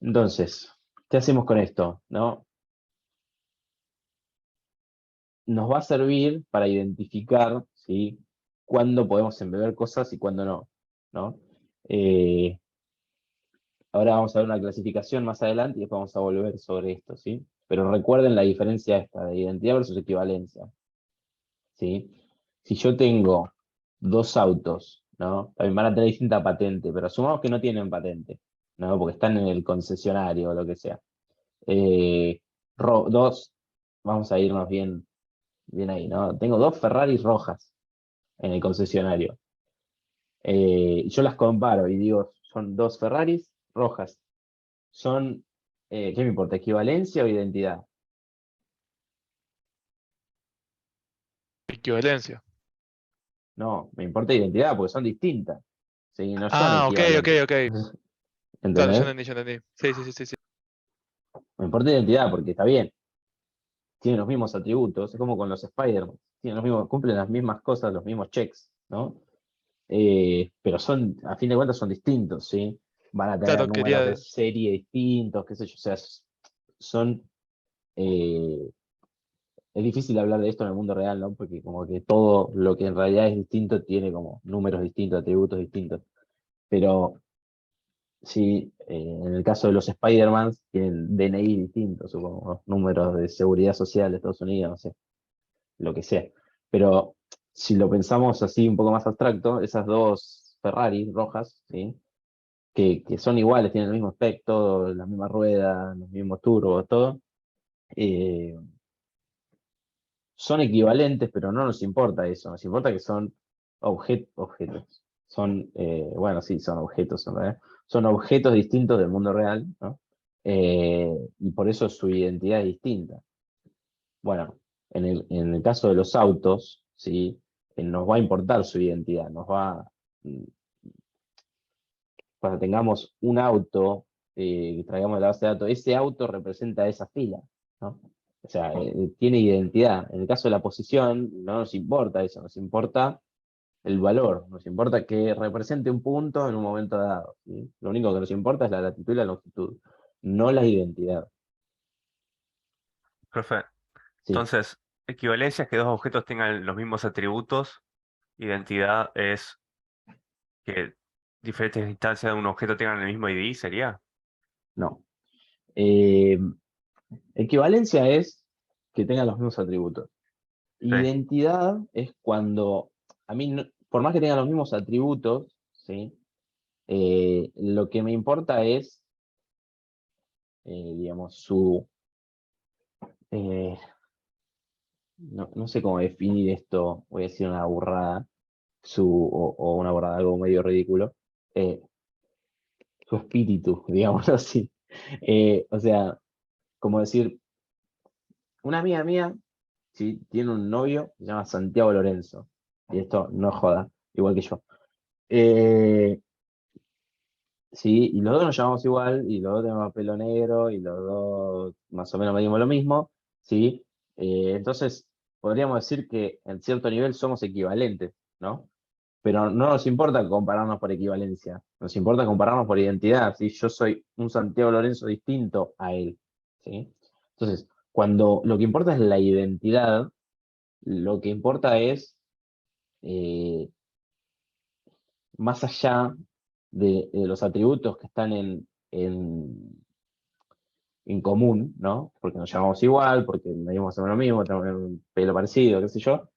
Entonces, ¿qué hacemos con esto? ¿No? Nos va a servir para identificar, ¿sí? Cuándo podemos embeber cosas y cuándo no, ¿no? Eh, ahora vamos a ver una clasificación más adelante y después vamos a volver sobre esto, ¿sí? Pero recuerden la diferencia esta de identidad versus equivalencia, ¿sí? Si yo tengo dos autos, ¿no? También van a tener distinta patente, pero asumamos que no tienen patente, ¿no? Porque están en el concesionario o lo que sea. Eh, dos, vamos a irnos bien, bien ahí, ¿no? Tengo dos Ferraris rojas en el concesionario. Y yo las comparo y digo, son dos Ferraris rojas. Son, ¿qué me importa? ¿Equivalencia o identidad? Equivalencia. No, me importa identidad porque son distintas. Sí, no son Ah, ok, ok, equivalentes. ok. Claro, ¿Entendés? ya entendí. Sí, sí, sí, sí, sí. Me importa identidad porque está bien. Tienen los mismos atributos. Es como con los Spider-Man. Tienen los mismos, cumplen las mismas cosas, los mismos checks, ¿no? Pero son, a fin de cuentas, son distintos, ¿sí? Van a tener Claro, números de quería. serie distintos, qué sé yo. O sea, son. eh, es difícil hablar de esto en el mundo real, ¿no? Porque como que todo lo que en realidad es distinto tiene como números distintos, atributos distintos. Pero sí, en el caso de los Spider-Man tienen DNI distintos, supongo, ¿no? Números de seguridad social de Estados Unidos, no sé, lo que sea. Pero si lo pensamos así un poco más abstracto, esas dos Ferrari rojas, ¿sí? Que son iguales, tienen el mismo aspecto, las mismas ruedas, los mismos turbos, todo, eh, son equivalentes, pero no nos importa eso, nos importa que son objetos. Son, bueno, sí, son objetos en realidad. Son objetos distintos del mundo real, ¿no? Y por eso su identidad es distinta. Bueno, en el caso de los autos, ¿sí? Nos va a importar su identidad, mm, cuando tengamos un auto que traigamos de la base de datos, ese auto representa esa fila, ¿no? O sea, tiene identidad. En el caso de la posición, no nos importa eso, nos importa el valor, nos importa que represente un punto en un momento dado, ¿sí? Lo único que nos importa es la latitud y la longitud, no la identidad. Profe, Sí, entonces, equivalencia es que dos objetos tengan los mismos atributos. Identidad es que diferentes instancias de un objeto tengan el mismo ID, ¿sería? no. Eh, Equivalencia es que tengan los mismos atributos. Sí. Identidad es cuando, a mí, por más que tengan los mismos atributos, ¿sí? Lo que me importa es, digamos, eh, no sé cómo definir esto, voy a decir una burrada, o una burrada, algo medio ridículo, eh, su espíritu, digamos así. O sea, como decir, una amiga mía, ¿sí? Tiene un novio, se llama Santiago Lorenzo, y esto no joda, igual que yo. Eh, Sí, y los dos nos llamamos igual, y los dos tenemos pelo negro, y los dos más o menos medimos lo mismo, ¿sí? Entonces, podríamos decir que en cierto nivel somos equivalentes, ¿no? Pero no nos importa compararnos por equivalencia, nos importa compararnos por identidad, ¿sí? Yo soy un Santiago Lorenzo distinto a él, ¿sí? Entonces, cuando lo que importa es la identidad, lo que importa es eh, más allá de los atributos que están en común, ¿no? Porque nos llamamos igual, porque medimos lo mismo, tenemos un pelo parecido, qué sé yo.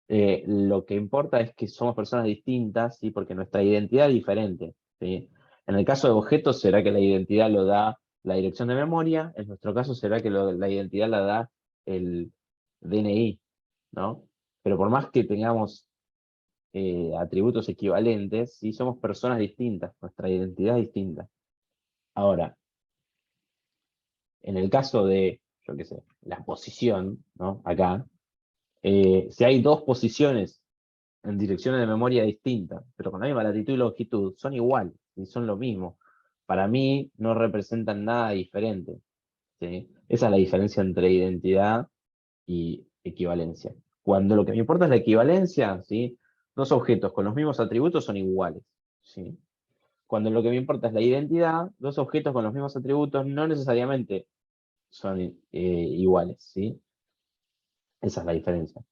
Lo que importa es que somos personas distintas, ¿sí? Porque nuestra identidad es diferente, ¿sí? En el caso de objetos será que la identidad lo da la dirección de memoria, en nuestro caso será que la identidad la da el DNI, ¿no? Pero por más que tengamos atributos equivalentes, ¿sí? Somos personas distintas, nuestra identidad es distinta. Ahora, en el caso de, yo qué sé, la posición, ¿no? Acá, si hay dos posiciones en direcciones de memoria distintas, pero con la misma latitud y longitud, son iguales y son lo mismo. Para mí no representan nada diferente, ¿sí? Esa es la diferencia entre identidad y equivalencia. Cuando lo que me importa es la equivalencia, ¿sí? Dos objetos con los mismos atributos son iguales, ¿sí? Cuando lo que me importa es la identidad, dos objetos con los mismos atributos no necesariamente son iguales, ¿sí? Esa es la diferencia.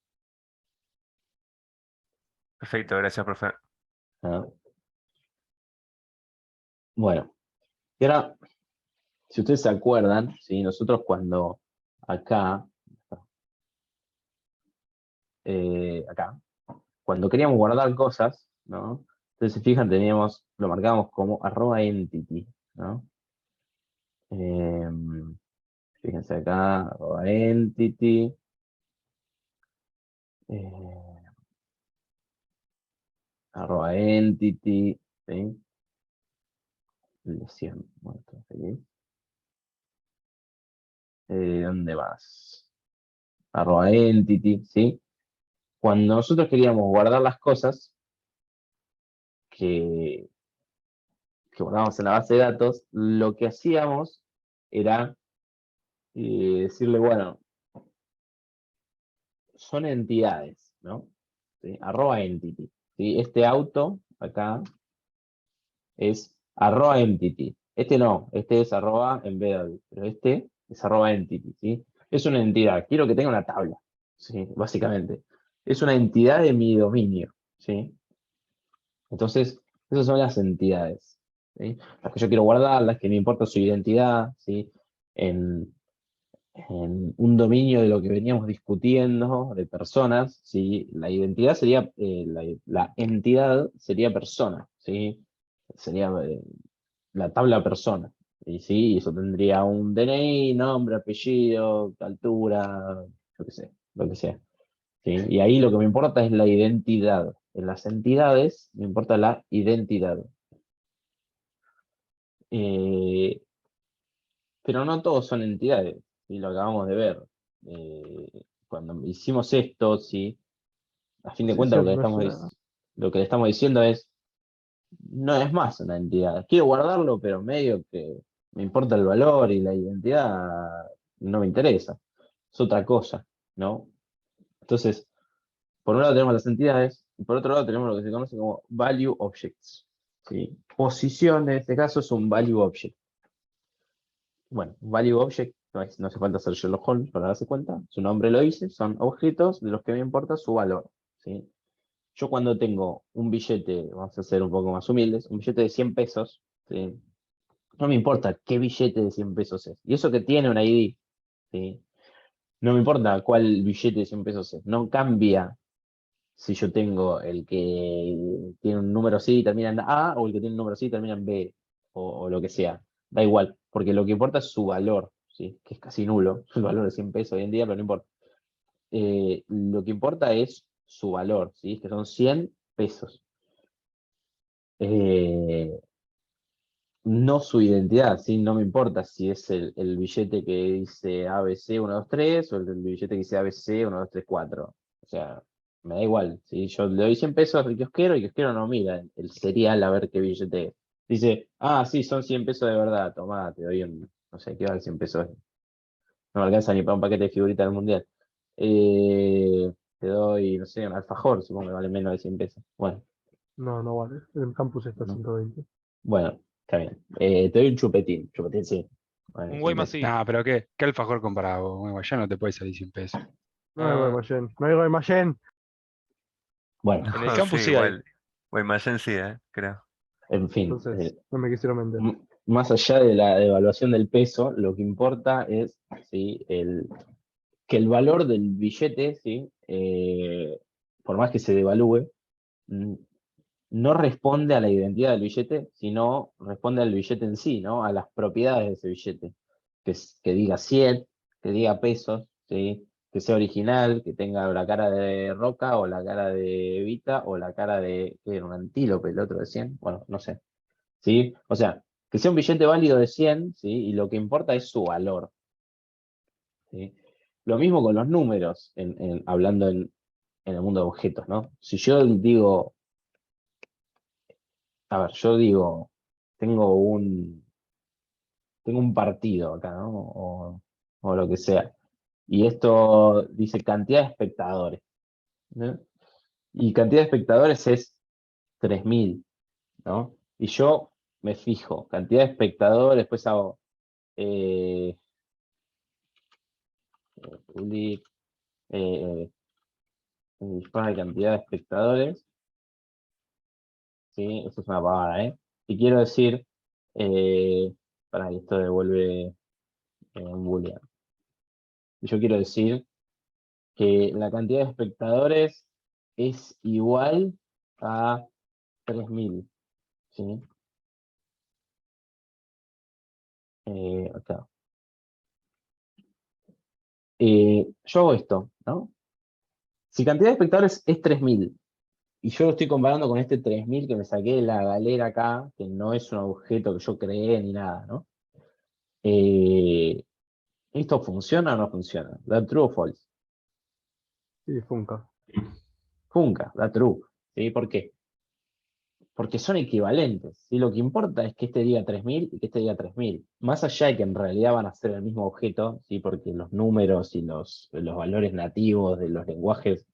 Perfecto, gracias, profe. ¿No? Bueno, y ahora, si ustedes se acuerdan, ¿sí? Nosotros cuando acá, acá, cuando queríamos guardar cosas, ¿no? Entonces, se fijan, lo marcábamos como @entity, ¿no? Fíjense acá, arroba entity. Arroba entity, ¿sí? Lesión, muerto, feliz. ¿Dónde vas? Arroba entity, ¿sí? Cuando nosotros queríamos guardar las cosas que guardábamos en la base de datos, lo que hacíamos era decirle, bueno, son entidades, ¿no? ¿Sí? Arroba entity, ¿sí? Este auto acá es arroba entity. Este no, este es arroba embedded, pero este es arroba entity, ¿sí? Es una entidad, quiero que tenga una tabla, ¿sí? Básicamente. Es una entidad de mi dominio, ¿sí? Entonces, esas son las entidades, ¿sí? Las que yo quiero guardar, las que me importa su identidad, ¿sí? En un dominio de lo que veníamos discutiendo, de personas, ¿sí? La identidad sería, la entidad sería persona, ¿sí? Sería la tabla persona, y sí, eso tendría un DNI, nombre, apellido, altura, yo qué sé, lo que sea, ¿sí? Y ahí lo que me importa es la identidad. En las entidades me importa la identidad. Eh, pero no todos son entidades, y lo acabamos de ver. Cuando hicimos esto, ¿sí? A fin de Sí, cuentas sí, no es una. lo que le estamos diciendo es, no es más una entidad. Quiero guardarlo, pero medio que me importa el valor y la identidad no me interesa. Es otra cosa, ¿no? Entonces, por un lado tenemos las entidades, y por otro lado tenemos lo que se conoce como value objects, ¿sí? Posición, en este caso, es un value object. Bueno, un value object, no hace falta ser Sherlock Holmes para darse cuenta, su nombre lo dice, son objetos de los que me importa su valor, ¿sí? Yo cuando tengo un billete, vamos a ser un poco más humildes, un billete de 100 pesos, ¿sí? No me importa qué billete de 100 pesos es. Y eso que tiene un ID, ¿sí? No me importa cuál billete de 100 pesos es. No cambia si yo tengo el que tiene un número así y termina en A o el que tiene un número así y termina en B o lo que sea. Da igual, porque lo que importa es su valor, ¿sí? Que es casi nulo, el valor de 100 pesos hoy en día, pero no importa. Lo que importa es su valor, ¿sí? Que son 100 pesos. Eh, no su identidad, ¿sí? No me importa si es el billete que dice ABC 123 o el billete que dice ABC 1234. O sea, me da igual, ¿sí? Yo le doy 100 pesos al kiosquero y el kiosquero no mira el serial a ver qué billete es. Dice, ah, sí, son 100 pesos de verdad, tomá, te doy un, no sé, ¿qué vale 100 pesos? No me alcanza ni para un paquete de figuritas del mundial. Te doy, no sé, un alfajor, supongo que vale menos de 100 pesos. Bueno, No, no vale. El campus está a ¿no? 120. Bueno, está bien. Te doy un chupetín, chupetín sí. Bueno, Un 100 güey pesos. sí. No, pero ¿qué alfajor comparado? Bueno, ya no te puede salir 100 pesos. No hay Ah, Guaymallén. No hay Guaymallén. Bueno, en el No, sí, campus sí hay. igual. Guaymallén sí, creo. en fin, Entonces, no me quisieron vender. más allá de la devaluación del peso, lo que importa es, ¿sí? Que el valor del billete, ¿sí? Por más que se devalúe, mm, no responde a la identidad del billete, sino responde al billete en sí, ¿no? A las propiedades de ese billete. Que diga 100, que diga pesos, ¿sí? Que sea original, que tenga la cara de Roca o la cara de Evita o la cara de, ¿qué era? Un antílope, el otro de 100, bueno, no sé, ¿sí? O sea, que sea un billete válido de 100, ¿sí? Y lo que importa es su valor, ¿sí? Lo mismo con los números, hablando en el mundo de objetos, ¿no? Si yo digo, a ver, yo digo, tengo un partido acá, ¿no? O lo que sea. Y esto dice cantidad de espectadores, ¿no? Y cantidad de espectadores es 3000, ¿no? Y yo me fijo, cantidad de espectadores, después hago eh, public, dispara de cantidad de espectadores, ¿sí? Esto es una pavada, ¿eh? Y quiero decir, para que esto devuelve un boolean. Y yo quiero decir que la cantidad de espectadores es igual a 3000, ¿sí? Acá. Yo hago esto, ¿no? Si cantidad de espectadores es 3000, y yo lo estoy comparando con este 3000 que me saqué de la galera acá, que no es un objeto que yo creé ni nada, ¿no? ¿Esto funciona o no funciona? ¿Da true o false? Sí, Funka. Funca, da true. ¿Sí? ¿Por qué? Porque son equivalentes. ¿Sí? Lo que importa es que este diga 3000 y que este diga 3000. Más allá de que en realidad van a ser el mismo objeto, ¿sí? Porque los números y los valores nativos de los lenguajes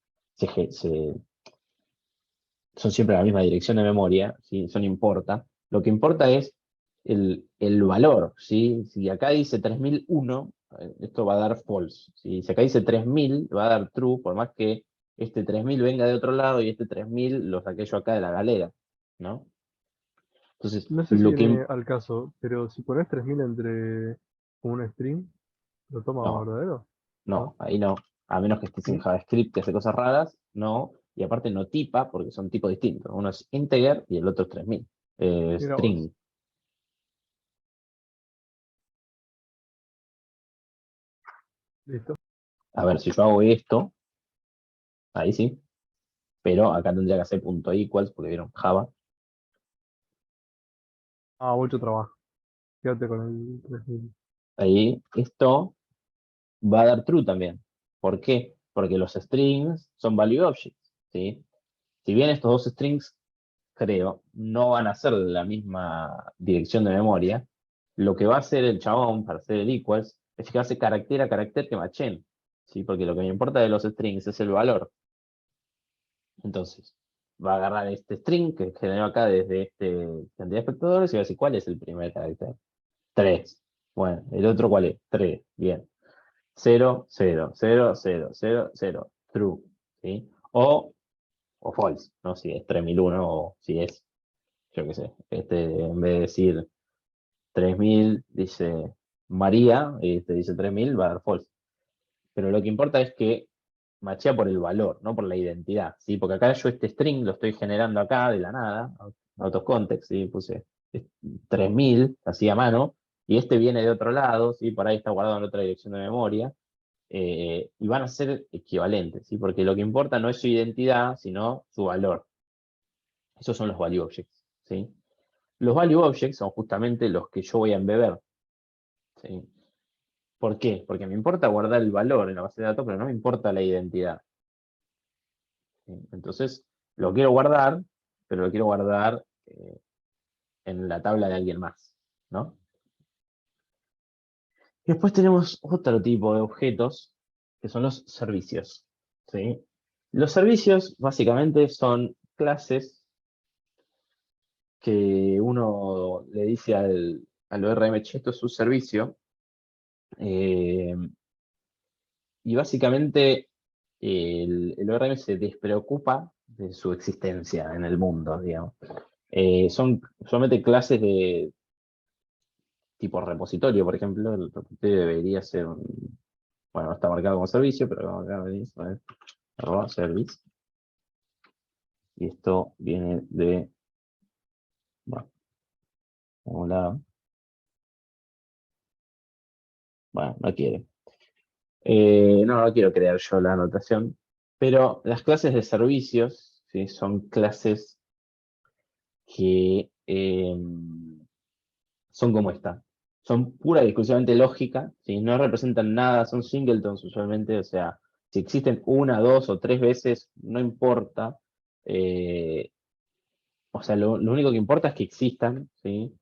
son siempre la misma dirección de memoria, ¿sí? Eso no importa. Lo que importa es el valor, ¿sí? Si acá dice 3001, esto va a dar false, ¿sí? Si acá dice 3000, va a dar true, por más que este 3000 venga de otro lado y este 3000 lo saqué yo acá de la galera, ¿no? Entonces, No sé si lo que... viene al caso, pero si pones 3000 entre un string, ¿lo toma No, verdadero? no, ¿No? ahí no. A menos que estés en ¿Sí? JavaScript que hace cosas raras, no. Y aparte no tipa, porque son tipos distintos. Uno es integer y el otro es 3000. Mira vos. String. Listo. A ver, si yo hago esto, ahí sí. Pero acá tendría que hacer punto equals, porque vieron Java. Ah, mucho trabajo. Quédate con el 3000. Ahí esto va a dar true también. ¿Por qué? Porque los strings son value objects, ¿sí? Si bien estos dos strings, creo, no van a ser de la misma dirección de memoria, lo que va a hacer el chabón para hacer el equals es fijarse carácter a carácter que machen, ¿sí? Porque lo que me importa de los strings es el valor. Entonces, va a agarrar este string que generó acá desde este cantidad de espectadores y va a decir cuál es el primer carácter. 3. Bueno, ¿el otro cuál es? 3. Bien. 0, 0, 0, 0, 0, 0. True. ¿Sí? O false, ¿no? Si es 3001 o si es, yo qué sé, en vez de decir 3000, dice María, y te dice 3000, va a dar false. Pero lo que importa es que machea por el valor, no por la identidad, ¿sí? Porque acá yo este string lo estoy generando acá de la nada, out of context, ¿sí? Puse 3000, así a mano, y este viene de otro lado, ¿sí? Por ahí está guardado en otra dirección de memoria, y van a ser equivalentes, ¿sí? Porque lo que importa no es su identidad, sino su valor. Esos son los value objects, ¿sí? Los value objects son justamente los que yo voy a embeber, ¿sí? ¿Por qué? Porque me importa guardar el valor en la base de datos, pero no me importa la identidad. ¿Sí? Entonces, lo quiero guardar, pero lo quiero guardar en la tabla de alguien más, ¿no? Y después tenemos otro tipo de objetos, que son los servicios, ¿sí? Los servicios, básicamente, son clases que uno le dice al ORM, che, esto es un servicio, eh, y básicamente el ORM se despreocupa de su existencia en el mundo, digamos. Son solamente clases de tipo repositorio, por ejemplo. El repositorio debería ser bueno, no está marcado como servicio, pero acá venís, a ver, arroba service. Y esto viene de, bueno, hola, bueno, no quiere. No quiero crear yo la anotación, pero las clases de servicios, ¿sí? Son clases que son como esta. Son pura y exclusivamente lógica, ¿sí? No representan nada, son singletons usualmente, o sea, si existen una, dos o tres veces, no importa. O sea, lo único que importa es que existan, ¿sí?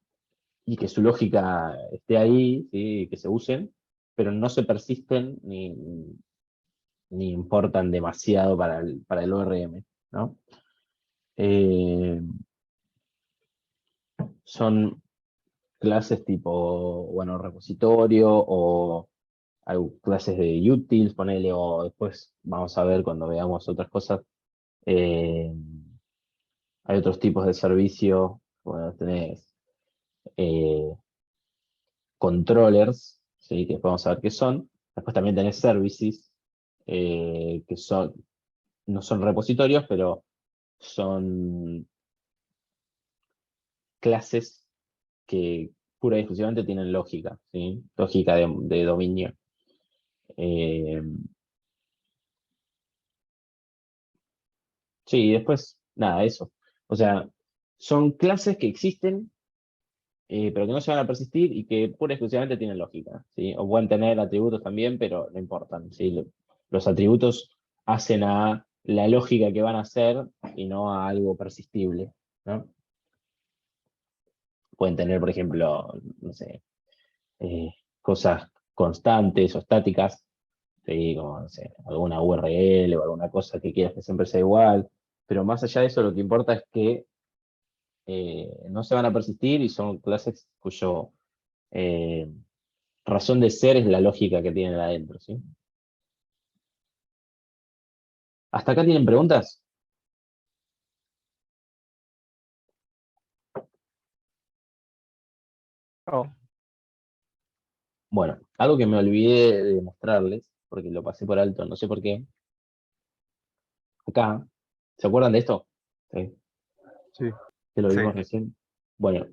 Y que su lógica esté ahí, ¿sí? Que se usen, pero no se persisten ni importan demasiado para el ORM, ¿no? Eh, son clases tipo, bueno, repositorio o hay clases de utils, ponele, o después vamos a ver cuando veamos otras cosas. eh, Hay otros tipos de servicio, bueno, tenés eh, controllers, ¿sí? Que después vamos a ver qué son. Después también tenés services, que no son repositorios, pero son clases que pura y exclusivamente tienen lógica, ¿sí? Lógica de dominio. Sí, después, nada, eso. O sea, son clases que existen, pero que no se van a persistir y que pura y exclusivamente tienen lógica, ¿sí? O pueden tener atributos también, pero no importan, ¿sí? Los atributos hacen a la lógica que van a hacer y no a algo persistible, ¿no? Pueden tener, por ejemplo, no sé, cosas constantes o estáticas, ¿sí? Como, no sé, alguna URL o alguna cosa que quieras que siempre sea igual, pero más allá de eso lo que importa es que no se van a persistir y son clases cuyo razón de ser es la lógica que tienen adentro, ¿sí? ¿Hasta acá tienen preguntas? Oh, Bueno, algo que me olvidé de mostrarles, porque lo pasé por alto, no sé por qué. Acá, ¿se acuerdan de esto? Sí, sí. que lo Sí. vimos recién. Bueno,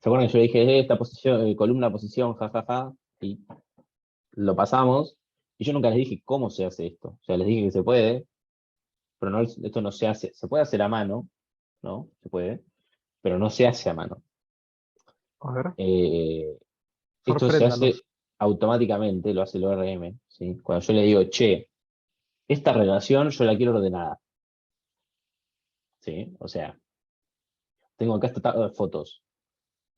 ¿se acuerdan que yo dije esta posición, columna, posición, jajaja? Y lo pasamos. Y yo nunca les dije cómo se hace esto. O sea, les dije que se puede, pero no, esto no se hace. Se puede hacer a mano, ¿no? Se puede, pero no se hace a mano. A ver, Esto se sorpréndanos. hace automáticamente, lo hace el ORM, ¿sí? Cuando yo le digo, che, esta relación yo la quiero ordenada, ¿sí? O sea, tengo acá esta tabla de fotos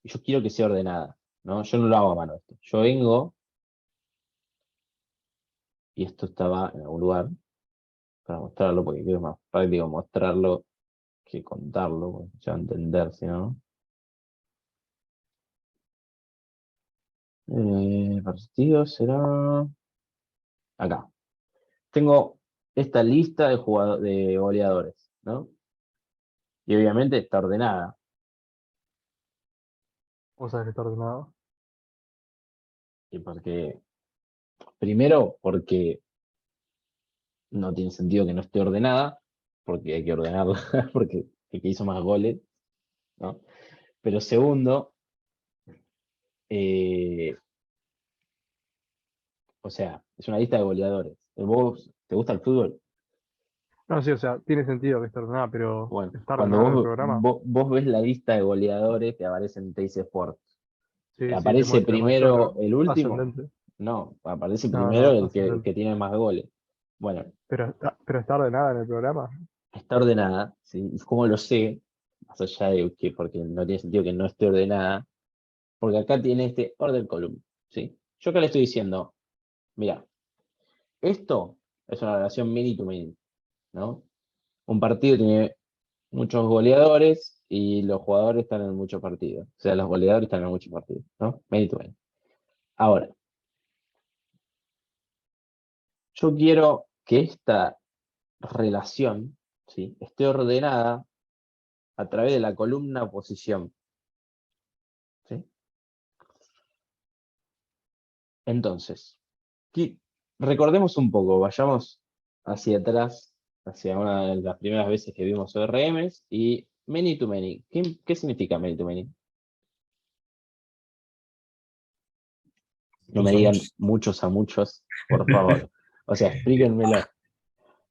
y yo quiero que sea ordenada, ¿no? Yo no lo hago a mano esto. Yo vengo, y esto estaba en algún lugar, para mostrarlo, porque quiero más práctico mostrarlo que contarlo, porque se va a entender, si no. Partido será acá. Tengo esta lista de de goleadores, ¿no? Y obviamente está ordenada. Vos sabés que está ordenado. Y primero, porque no tiene sentido que no esté ordenada, porque hay que ordenarla, porque el que hizo más goles, ¿no? Pero segundo, eh, o sea, es una lista de goleadores. ¿Vos te gusta el fútbol? No, sí, o sea, tiene sentido que esté ordenada, pero Bueno, está cuando ordenada en el programa. vos ves la lista de goleadores que aparece en Teis Sport, Sí, sí, te ¿aparece muestra primero el último? ascendente. No, aparece No, primero no, el ascendente. que tiene más goles. Bueno, Pero está ordenada en el programa. está ordenada, ¿sí? ¿Y cómo lo sé? Más allá de que, porque no tiene sentido que no esté ordenada, porque acá tiene este order column, ¿sí? Yo acá le estoy diciendo, mira, esto es una relación many to many, ¿no? Un partido tiene muchos goleadores y los jugadores están en muchos partidos. O sea, los goleadores están en muchos partidos, ¿no? Many to many. Ahora, yo quiero que esta relación, ¿sí?, esté ordenada a través de la columna posición, ¿sí? Entonces, recordemos un poco, vayamos hacia atrás, hacia una de las primeras veces que vimos ORMs y many to many. ¿Qué significa many to many? No me Muchos, digan muchos. muchos a muchos, por favor. O sea, explíquenmelo.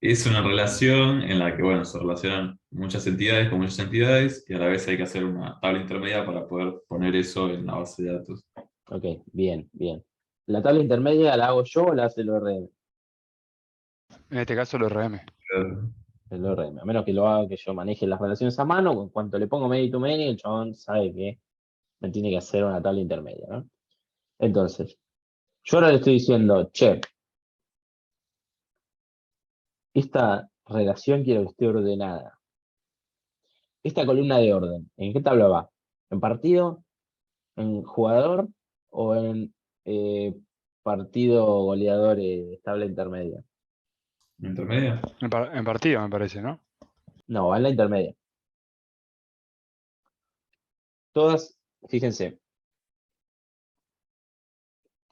Es una relación en la que, bueno, se relacionan muchas entidades con muchas entidades y a la vez hay que hacer una tabla intermedia para poder poner eso en la base de datos. Ok, bien, bien. ¿La tabla intermedia la hago yo o la hace el ORM? En este caso, los RM. El ORM. A menos que lo haga que yo maneje las relaciones a mano, en cuanto le pongo many to many, el chabón sabe que me tiene que hacer una tabla intermedia, ¿no? Entonces, yo ahora le estoy diciendo, che, esta relación quiero que esté ordenada. Esta columna de orden, ¿en qué tabla va? ¿En partido? ¿En jugador? ¿O en eh, partido goleador tabla intermedia? ¿Intermedia? En partido, me parece, ¿no? No, va en la intermedia. Todas, fíjense,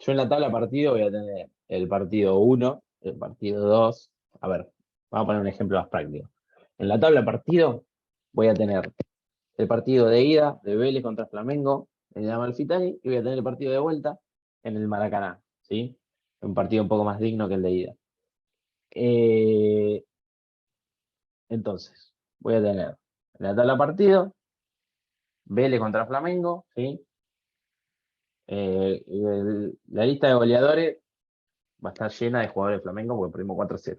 yo en la tabla partido voy a tener el partido 1, el partido 2. A ver, vamos a poner un ejemplo más práctico. En la tabla partido voy a tener el partido de ida de Vélez contra Flamengo, en el Amalfitani y voy a tener el partido de vuelta en el Maracaná, ¿sí? Un partido un poco más digno que el de ida. Entonces, voy a tener en la tabla partido, Vélez contra Flamengo, ¿sí? La lista de goleadores va a estar llena de jugadores de Flamengo porque perdimos 4-0,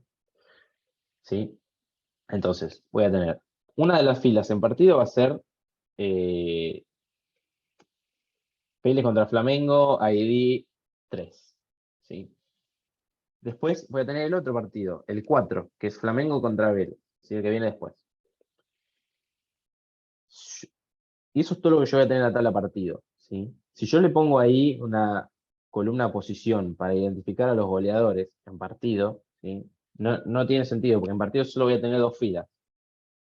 ¿sí? Entonces, voy a tener una de las filas en partido va a ser Vélez contra Flamengo, ID 3, ¿sí? Después voy a tener el otro partido, el 4, que es Flamengo contra Vélez, ¿sí? El que viene después. Y eso es todo lo que yo voy a tener en la tabla partido, ¿sí? Si yo le pongo ahí una columna posición para identificar a los goleadores en partido, ¿sí? No tiene sentido, porque en partido solo voy a tener dos filas.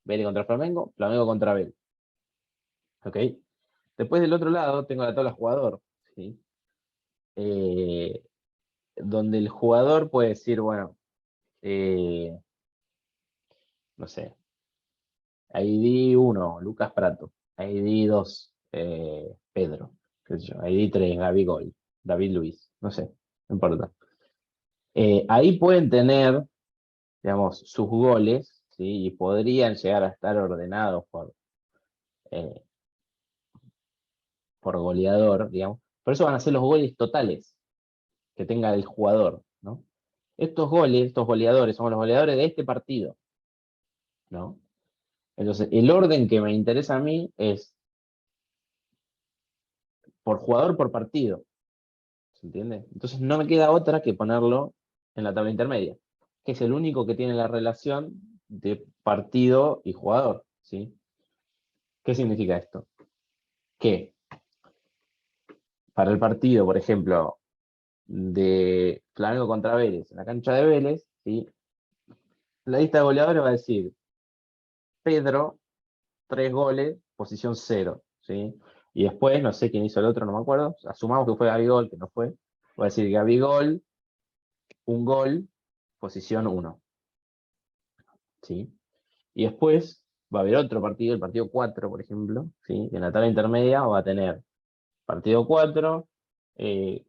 Vélez contra Flamengo, Flamengo contra Vélez. ¿Ok? Después del otro lado tengo la tabla jugador, ¿sí? Donde el jugador puede decir, bueno, no sé, ID 1, Lucas Prato, ID 2, Pedro, qué sé yo, ID 3, Gabigol, David Luiz, no sé, no importa. Ahí pueden tener, digamos, sus goles, ¿sí? Y podrían llegar a estar ordenados eh, por goleador, digamos. Por eso van a ser los goles totales que tenga el jugador, ¿no? Estos goles, estos goleadores, son los goleadores de este partido, ¿no? Entonces, el orden que me interesa a mí es por jugador por partido, ¿se entiende? Entonces no me queda otra que ponerlo en la tabla intermedia, que es el único que tiene la relación de partido y jugador, ¿sí? ¿Qué significa esto? Que para el partido, por ejemplo, de Flamengo contra Vélez, en la cancha de Vélez, ¿sí? La lista de goleadores va a decir Pedro, 3 goles, posición 0, ¿sí? Y después, no sé quién hizo el otro, no me acuerdo, asumamos que fue Gabigol, que no fue, va a decir Gabigol, un gol, posición 1, ¿sí? Y después va a haber otro partido, el partido 4, por ejemplo, ¿sí? En la tabla intermedia va a tener partido 4,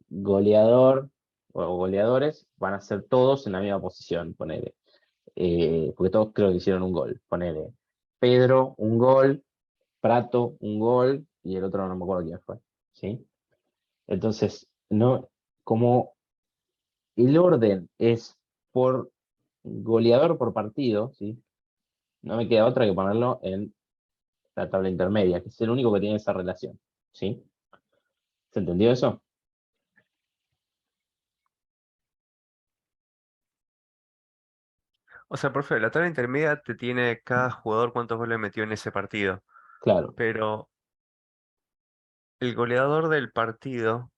goleador o goleadores, van a ser todos en la misma posición, ponele. Porque todos creo que hicieron un gol, ponele. Pedro, un gol, Prato, un gol, y el otro no me acuerdo quién fue, ¿sí? Entonces, no, como el orden es por goleador por partido, ¿sí? No me queda otra que ponerlo en la tabla intermedia, que es el único que tiene esa relación, ¿sí? ¿Se entendió eso? O sea, profe, la tabla intermedia te tiene cada jugador cuántos goles metió en ese partido. Claro, Pero el goleador del partido,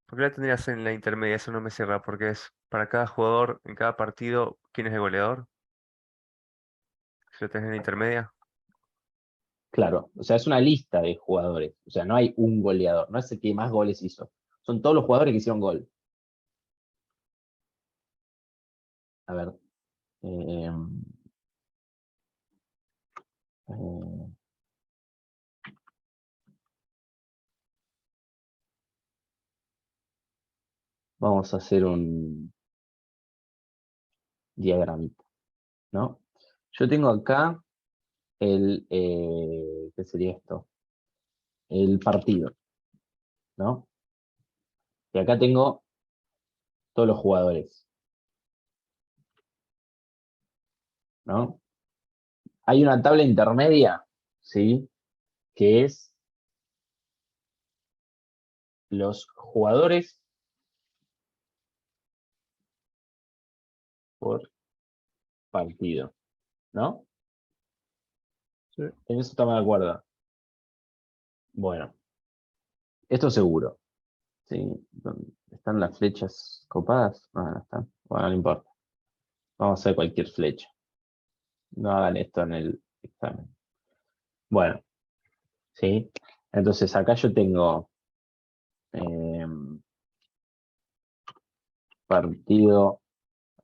¿por qué la tendrías en la intermedia? Eso no me cierra, porque es para cada jugador en cada partido, ¿quién es el goleador? Si lo tenés en la intermedia. claro. O sea, es una lista de jugadores. O sea, no hay un goleador, no es el que más goles hizo. Son todos los jugadores que hicieron gol. A ver. eh, eh, vamos a hacer un diagramita, ¿no? Yo tengo acá ¿qué sería esto? El partido, ¿no? Y acá tengo todos los jugadores, ¿no? Hay una tabla intermedia, ¿sí? Que es los jugadores por partido, ¿no? Sí. En eso estamos de acuerdo. Bueno, esto seguro, ¿sí? ¿Están las flechas copadas? No, no están. Bueno, no importa. Vamos a hacer cualquier flecha. No hagan esto en el examen. Bueno, ¿sí? Entonces acá yo tengo partido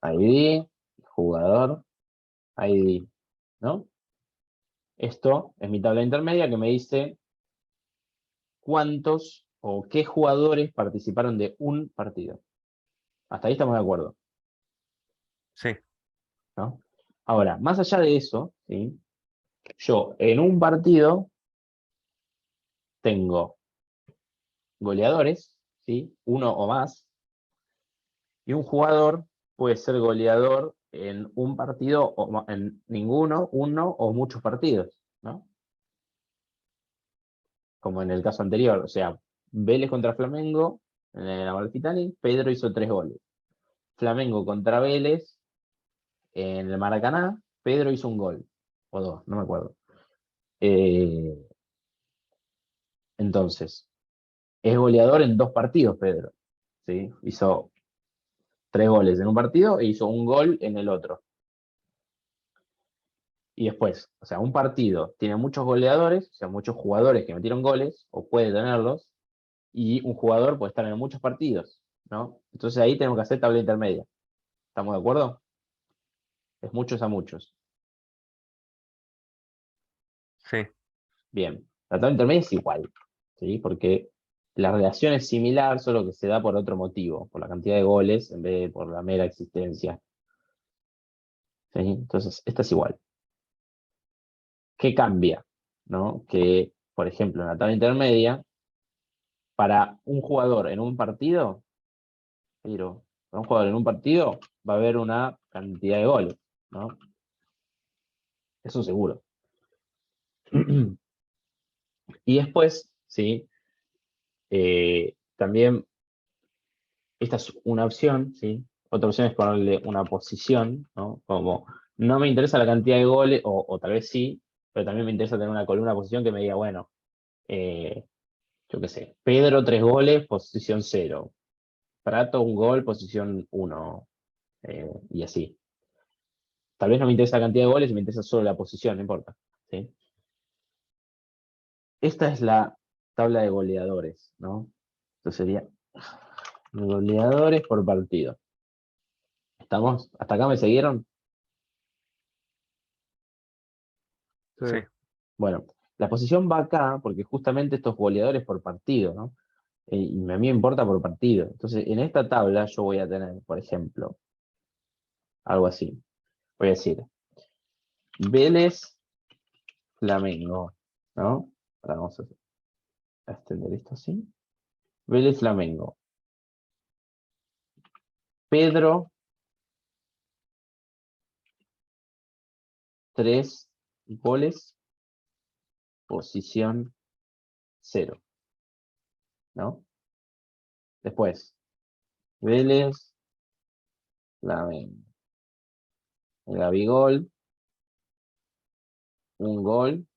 ID, jugador ID, ¿no? Esto es mi tabla intermedia que me dice cuántos o qué jugadores participaron de un partido. Hasta ahí estamos de acuerdo, Sí, ¿no? Ahora, más allá de eso, ¿sí? Yo en un partido tengo goleadores, ¿sí? Uno o más, y un jugador puede ser goleador en un partido o en ninguno, uno o muchos partidos, ¿no? Como en el caso anterior, o sea, Vélez contra Flamengo, en el Amalfitani, Pedro hizo 3 goles. Flamengo contra Vélez, en el Maracaná, Pedro hizo un gol, o 2, no me acuerdo. Entonces, es goleador en 2 partidos, Pedro, ¿sí? Hizo 3 goles en un partido e hizo un gol en el otro. Y después, o sea, un partido tiene muchos goleadores, o sea, muchos jugadores que metieron goles, o puede tenerlos, y un jugador puede estar en muchos partidos, ¿no? Entonces ahí tenemos que hacer tabla intermedia. ¿Estamos de acuerdo? Es muchos a muchos. sí, Bien. La tabla intermedia es igual, ¿sí? Porque la relación es similar, solo que se da por otro motivo, por la cantidad de goles en vez de por la mera existencia. ¿Sí? Entonces, esta es igual. ¿Qué cambia? ¿No? Que, por ejemplo, en la tabla intermedia, para un jugador en un partido, pero para un jugador en un partido va a haber una cantidad de goles, ¿no? Eso seguro. Y después, ¿sí? También, esta es una opción, ¿sí? Otra opción es ponerle una posición, ¿no? Como, no me interesa la cantidad de goles, o tal vez sí, pero también me interesa tener una columna de posición que me diga, bueno, yo qué sé, Pedro 3 goles, posición 0. Prato 1 gol, posición 1. Y así. Tal vez no me interesa la cantidad de goles, me interesa solo la posición, no importa, ¿sí? Esta es la tabla de goleadores, ¿no? Entonces sería goleadores por partido. ¿Estamos? ¿Hasta acá me siguieron? Sí. sí, Bueno, la posición va acá porque justamente estos goleadores por partido, ¿no? Y a mí me importa por partido. Entonces, en esta tabla yo voy a tener, por ejemplo, algo así. Voy a decir, Vélez, Flamengo, ¿no? Ahora vamos a extender esto así. Vélez, Flamengo. Pedro, 3 goles, posición 0, ¿no? Después, Vélez, Flamengo. Gabigol, 1 gol,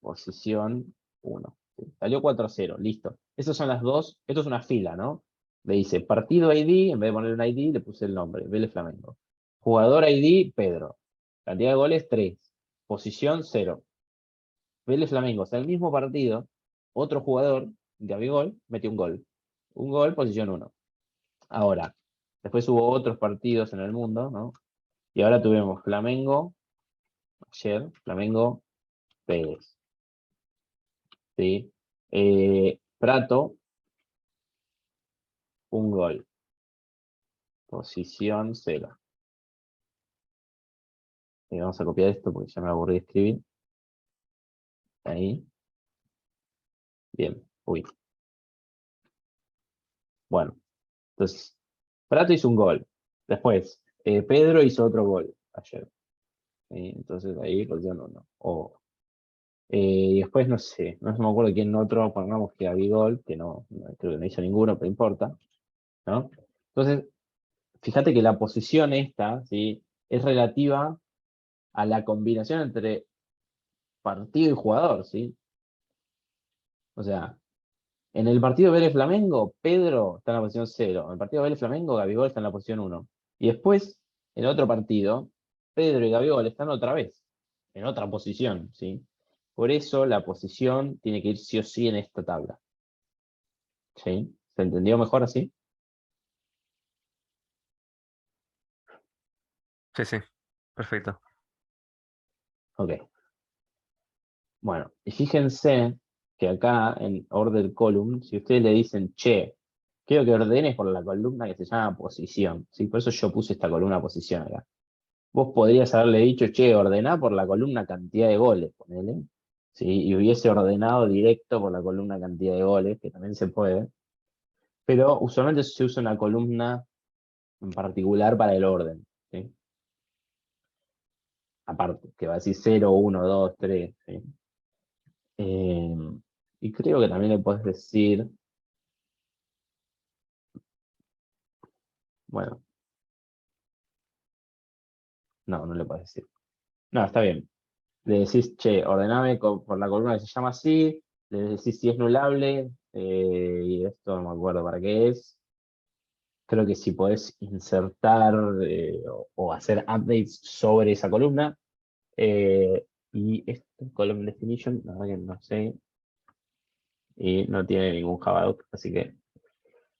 posición 1. Salió 4-0, listo. Esas son las dos, esto es una fila, ¿no? Le dice partido ID, en vez de poner un ID, le puse el nombre, Vélez Flamengo. Jugador ID, Pedro. Cantidad de goles, 3. Posición 0. Vélez Flamengo, o sea, el mismo partido, otro jugador, Gabigol, metió un gol. Un gol, posición 1. Ahora, después hubo otros partidos en el mundo, ¿no? Y ahora tuvimos Flamengo, ayer, Flamengo, Vélez. ¿Sí? Prato, 1 gol. Posición 0. Vamos a copiar esto porque ya me aburrí de escribir. Ahí. Bien. Uy. Bueno. Entonces, Prato hizo un gol. Después, Pedro hizo otro gol ayer. Entonces ahí, posición 1. Y después, no sé, no me acuerdo quién otro, pongamos que había gol, que creo que no hizo ninguno, pero importa, ¿no? Entonces, fíjate que la posición esta, ¿sí? Es relativa a la combinación entre partido y jugador, ¿sí? O sea, en el partido Vélez-Flamengo, Pedro está en la posición 0. En el partido Vélez-Flamengo, Gabigol está en la posición 1. Y después, en otro partido, Pedro y Gabigol están otra vez, en otra posición, ¿sí? Por eso la posición tiene que ir sí o sí en esta tabla. ¿Sí? ¿Se entendió mejor así? sí, sí, perfecto. Ok. Bueno, y fíjense que acá en order column, si ustedes le dicen, che, quiero que ordenes por la columna que se llama posición, ¿sí? Por eso yo puse esta columna posición acá. Vos podrías haberle dicho, che, ordená por la columna cantidad de goles, ponele, ¿sí? Y hubiese ordenado directo por la columna cantidad de goles, que también se puede. Pero usualmente se usa una columna en particular para el orden, ¿sí? Aparte, que va a decir 0, 1, 2, 3, ¿sí? Y creo que también le puedes decir, bueno, no le puedes decir. No, está bien. Le decís, che, ordename por la columna que se llama así, le decís si es nulable, y esto no me acuerdo para qué es. Creo que si podés insertar o hacer updates sobre esa columna. Y esto, column definition, la verdad que no sé. Y no tiene ningún Javadoc, así que.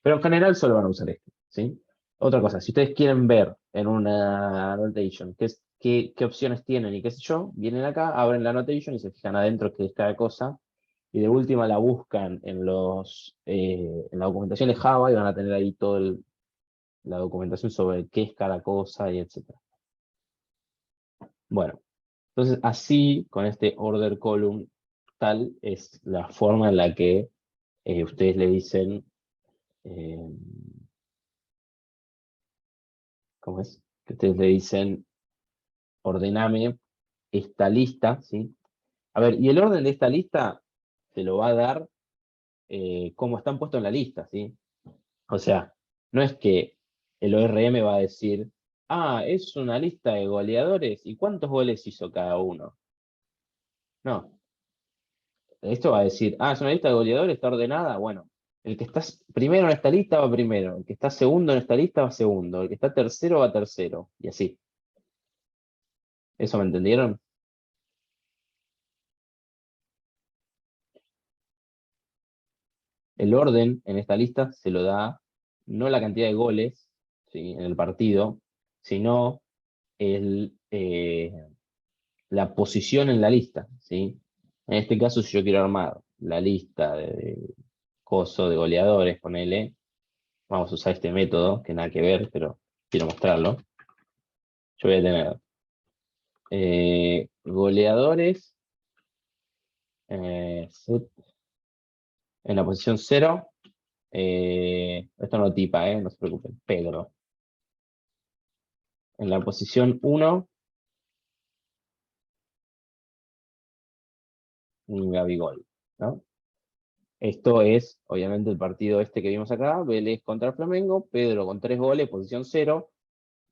Pero en general solo van a usar esto, ¿sí? Otra cosa, si ustedes quieren ver en una annotation qué opciones tienen y qué sé yo, vienen acá, abren la annotation y se fijan adentro qué es cada cosa. Y de última la buscan en la documentación de Java y van a tener ahí toda la documentación sobre qué es cada cosa y etc. Bueno, entonces así, con este order column, tal es la forma en la que ustedes le dicen, ¿cómo es? Que ustedes le dicen, ordename esta lista, ¿sí? A ver, y el orden de esta lista se lo va a dar como están puestos en la lista, ¿sí? O sea, no es que el ORM va a decir, es una lista de goleadores, ¿y cuántos goles hizo cada uno? No. Esto va a decir, es una lista de goleadores, está ordenada, bueno, el que está primero en esta lista va primero, el que está segundo en esta lista va segundo, el que está tercero va tercero, y así. ¿Eso me entendieron? El orden en esta lista se lo da no la cantidad de goles, ¿sí?, en el partido, sino la posición en la lista, ¿sí? En este caso, si yo quiero armar la lista de coso de goleadores, ponele, vamos a usar este método, que nada que ver, pero quiero mostrarlo. Yo voy a tener goleadores set en la posición 0. Esto no tipa, no se preocupen. Pedro. En la posición 1, Gabigol, ¿no? Esto es, obviamente, el partido este que vimos acá, Vélez contra Flamengo, Pedro con 3 goles, posición 0,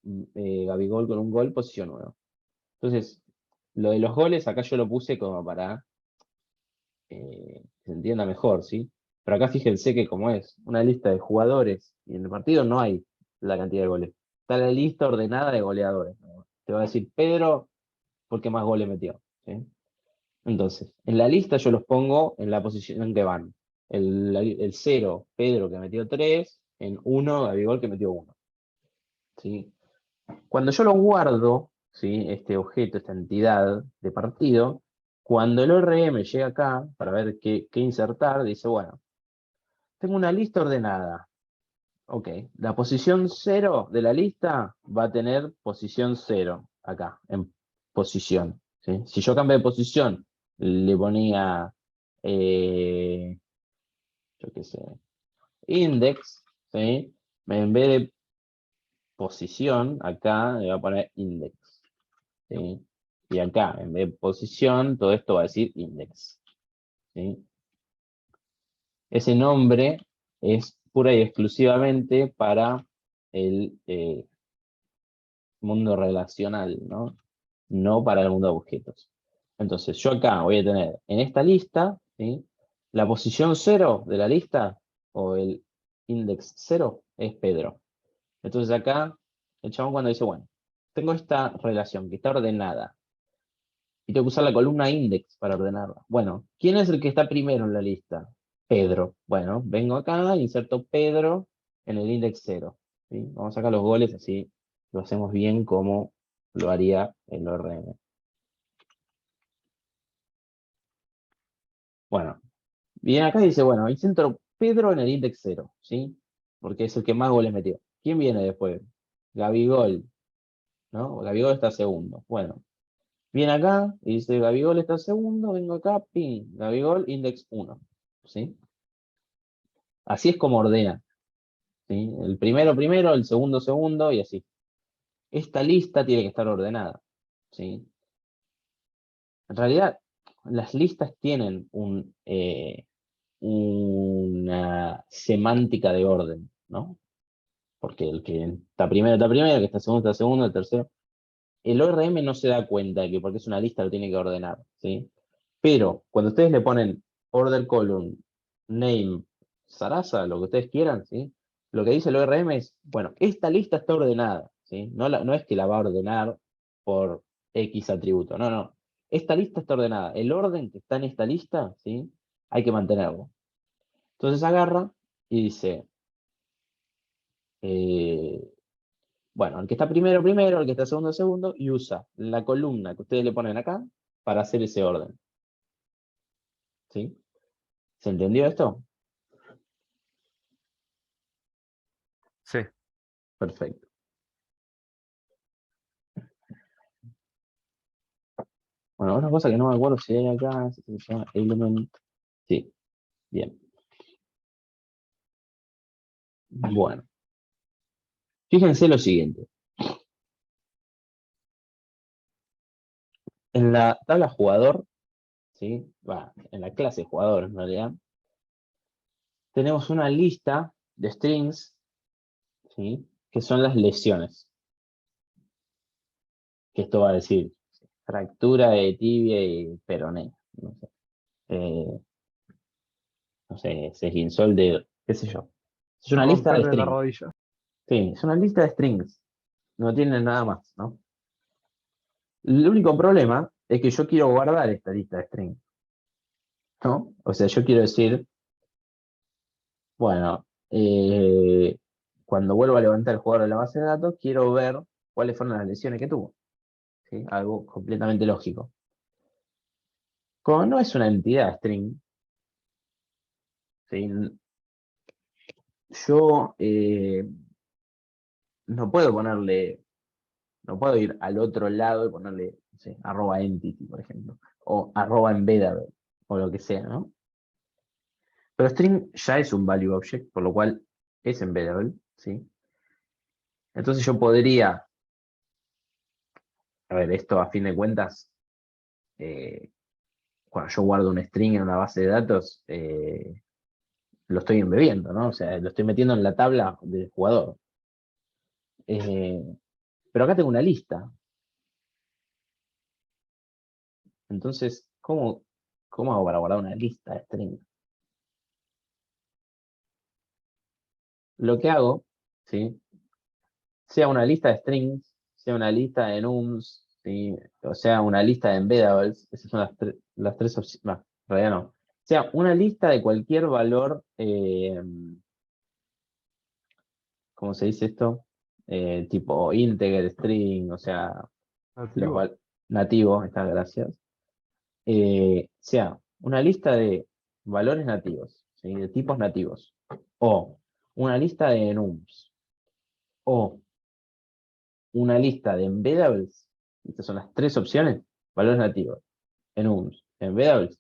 Gabigol con un gol, posición 1. Entonces, lo de los goles, acá yo lo puse como para que se entienda mejor, ¿sí? Pero acá fíjense que como es una lista de jugadores, y en el partido no hay la cantidad de goles. Está la lista ordenada de goleadores, ¿no? Te va a decir Pedro porque más goles metió, ¿sí? Entonces, en la lista yo los pongo en la posición en que van. El 0, Pedro que metió 3, en 1, Gabigol que metió 1. ¿Sí? Cuando yo lo guardo, ¿sí?, este objeto, esta entidad de partido, cuando el ORM llega acá para ver qué insertar, dice, bueno, tengo una lista ordenada. Ok, la posición 0 de la lista va a tener posición 0 acá, en posición. ¿Sí? Si yo cambio de posición, le ponía, yo qué sé, index, ¿sí? En vez de posición, acá le voy a poner index. ¿Sí? Y acá, en vez de posición, todo esto va a decir index. ¿Sí? Ese nombre es pura y exclusivamente para el mundo relacional, ¿no? No para el mundo de objetos. Entonces, yo acá voy a tener en esta lista, ¿sí?, la posición 0 de la lista, o el index 0, es Pedro. Entonces acá, el chabón cuando dice, bueno, tengo esta relación que está ordenada, y tengo que usar la columna index para ordenarla. Bueno, ¿quién es el que está primero en la lista? Pedro. Bueno, vengo acá, inserto Pedro en el index 0. ¿Sí? Vamos a sacar los goles, así lo hacemos bien como lo haría el ORM. Bueno, Viene acá y dice, bueno, ahí centro Pedro en el index 0, ¿sí? Porque es el que más goles metió. ¿Quién viene después? Gabigol, ¿no? Gabigol está segundo. Bueno, viene acá y dice, Gabigol está segundo, vengo acá, pin, Gabigol, index 1, ¿sí? Así es como ordena, ¿sí? El primero primero, el segundo segundo y así. Esta lista tiene que estar ordenada, ¿sí? En realidad, las listas tienen una semántica de orden, ¿no? Porque el que está primero, el que está segundo, el tercero. El ORM no se da cuenta de que porque es una lista lo tiene que ordenar, ¿sí? Pero cuando ustedes le ponen order column, name, Sarasa, lo que ustedes quieran, ¿sí? Lo que dice el ORM es, bueno, esta lista está ordenada, ¿sí? No es que la va a ordenar por X atributo, no, no. Esta lista está ordenada. El orden que está en esta lista, ¿sí? Hay que mantenerlo. Entonces agarra y dice, eh, bueno, el que está primero, primero, el que está segundo, segundo, y usa la columna que ustedes le ponen acá para hacer ese orden. ¿Sí? ¿Se entendió esto? Sí. Perfecto. Bueno, otra cosa que no me acuerdo si hay acá, se llama element. Sí, bien. Bueno, fíjense lo siguiente. En la tabla jugador, ¿sí? En la clase jugador en realidad, tenemos una lista de strings, ¿sí? Que son las lesiones. Que esto va a decir fractura de tibia y peroné. No sé. No sé, se esguinzó el dedo, qué sé yo. Es una lista de Romperle la strings. rodilla. Sí, es una lista de strings. No tiene nada más, ¿no? El único problema es que yo quiero guardar esta lista de strings, ¿no? O sea, yo quiero decir, bueno, cuando vuelvo a levantar el jugador de la base de datos, quiero ver cuáles fueron las lesiones que tuvo. ¿Sí? Algo completamente lógico. Como no es una entidad string, ¿sí? Yo no puedo ponerle, no puedo ir al otro lado y ponerle, no sé, @entity, por ejemplo, o @embeddable, o lo que sea, ¿no? Pero string ya es un value object, por lo cual es embeddable, ¿sí? Entonces yo podría, a ver, esto a fin de cuentas, eh, cuando yo guardo un string en una base de datos, lo estoy embebiendo, ¿no? O sea, lo estoy metiendo en la tabla del jugador. Eh, pero acá tengo una lista. Entonces, ¿cómo hago para guardar una lista de string? Lo que hago, ¿sí? Sea una lista de strings, sea una lista de nums, ¿sí? O sea una lista de embeddables, esas son las tres opciones, no, en realidad no. Sea una lista de cualquier valor, ¿cómo se dice esto? Tipo integer, string, o sea, Nativo. nativos, estas gracias. Sea una lista de valores nativos, ¿sí? De tipos nativos, o una lista de enums, o una lista de embeddables. Estas son las tres opciones: valores nativos, enums, embeddables.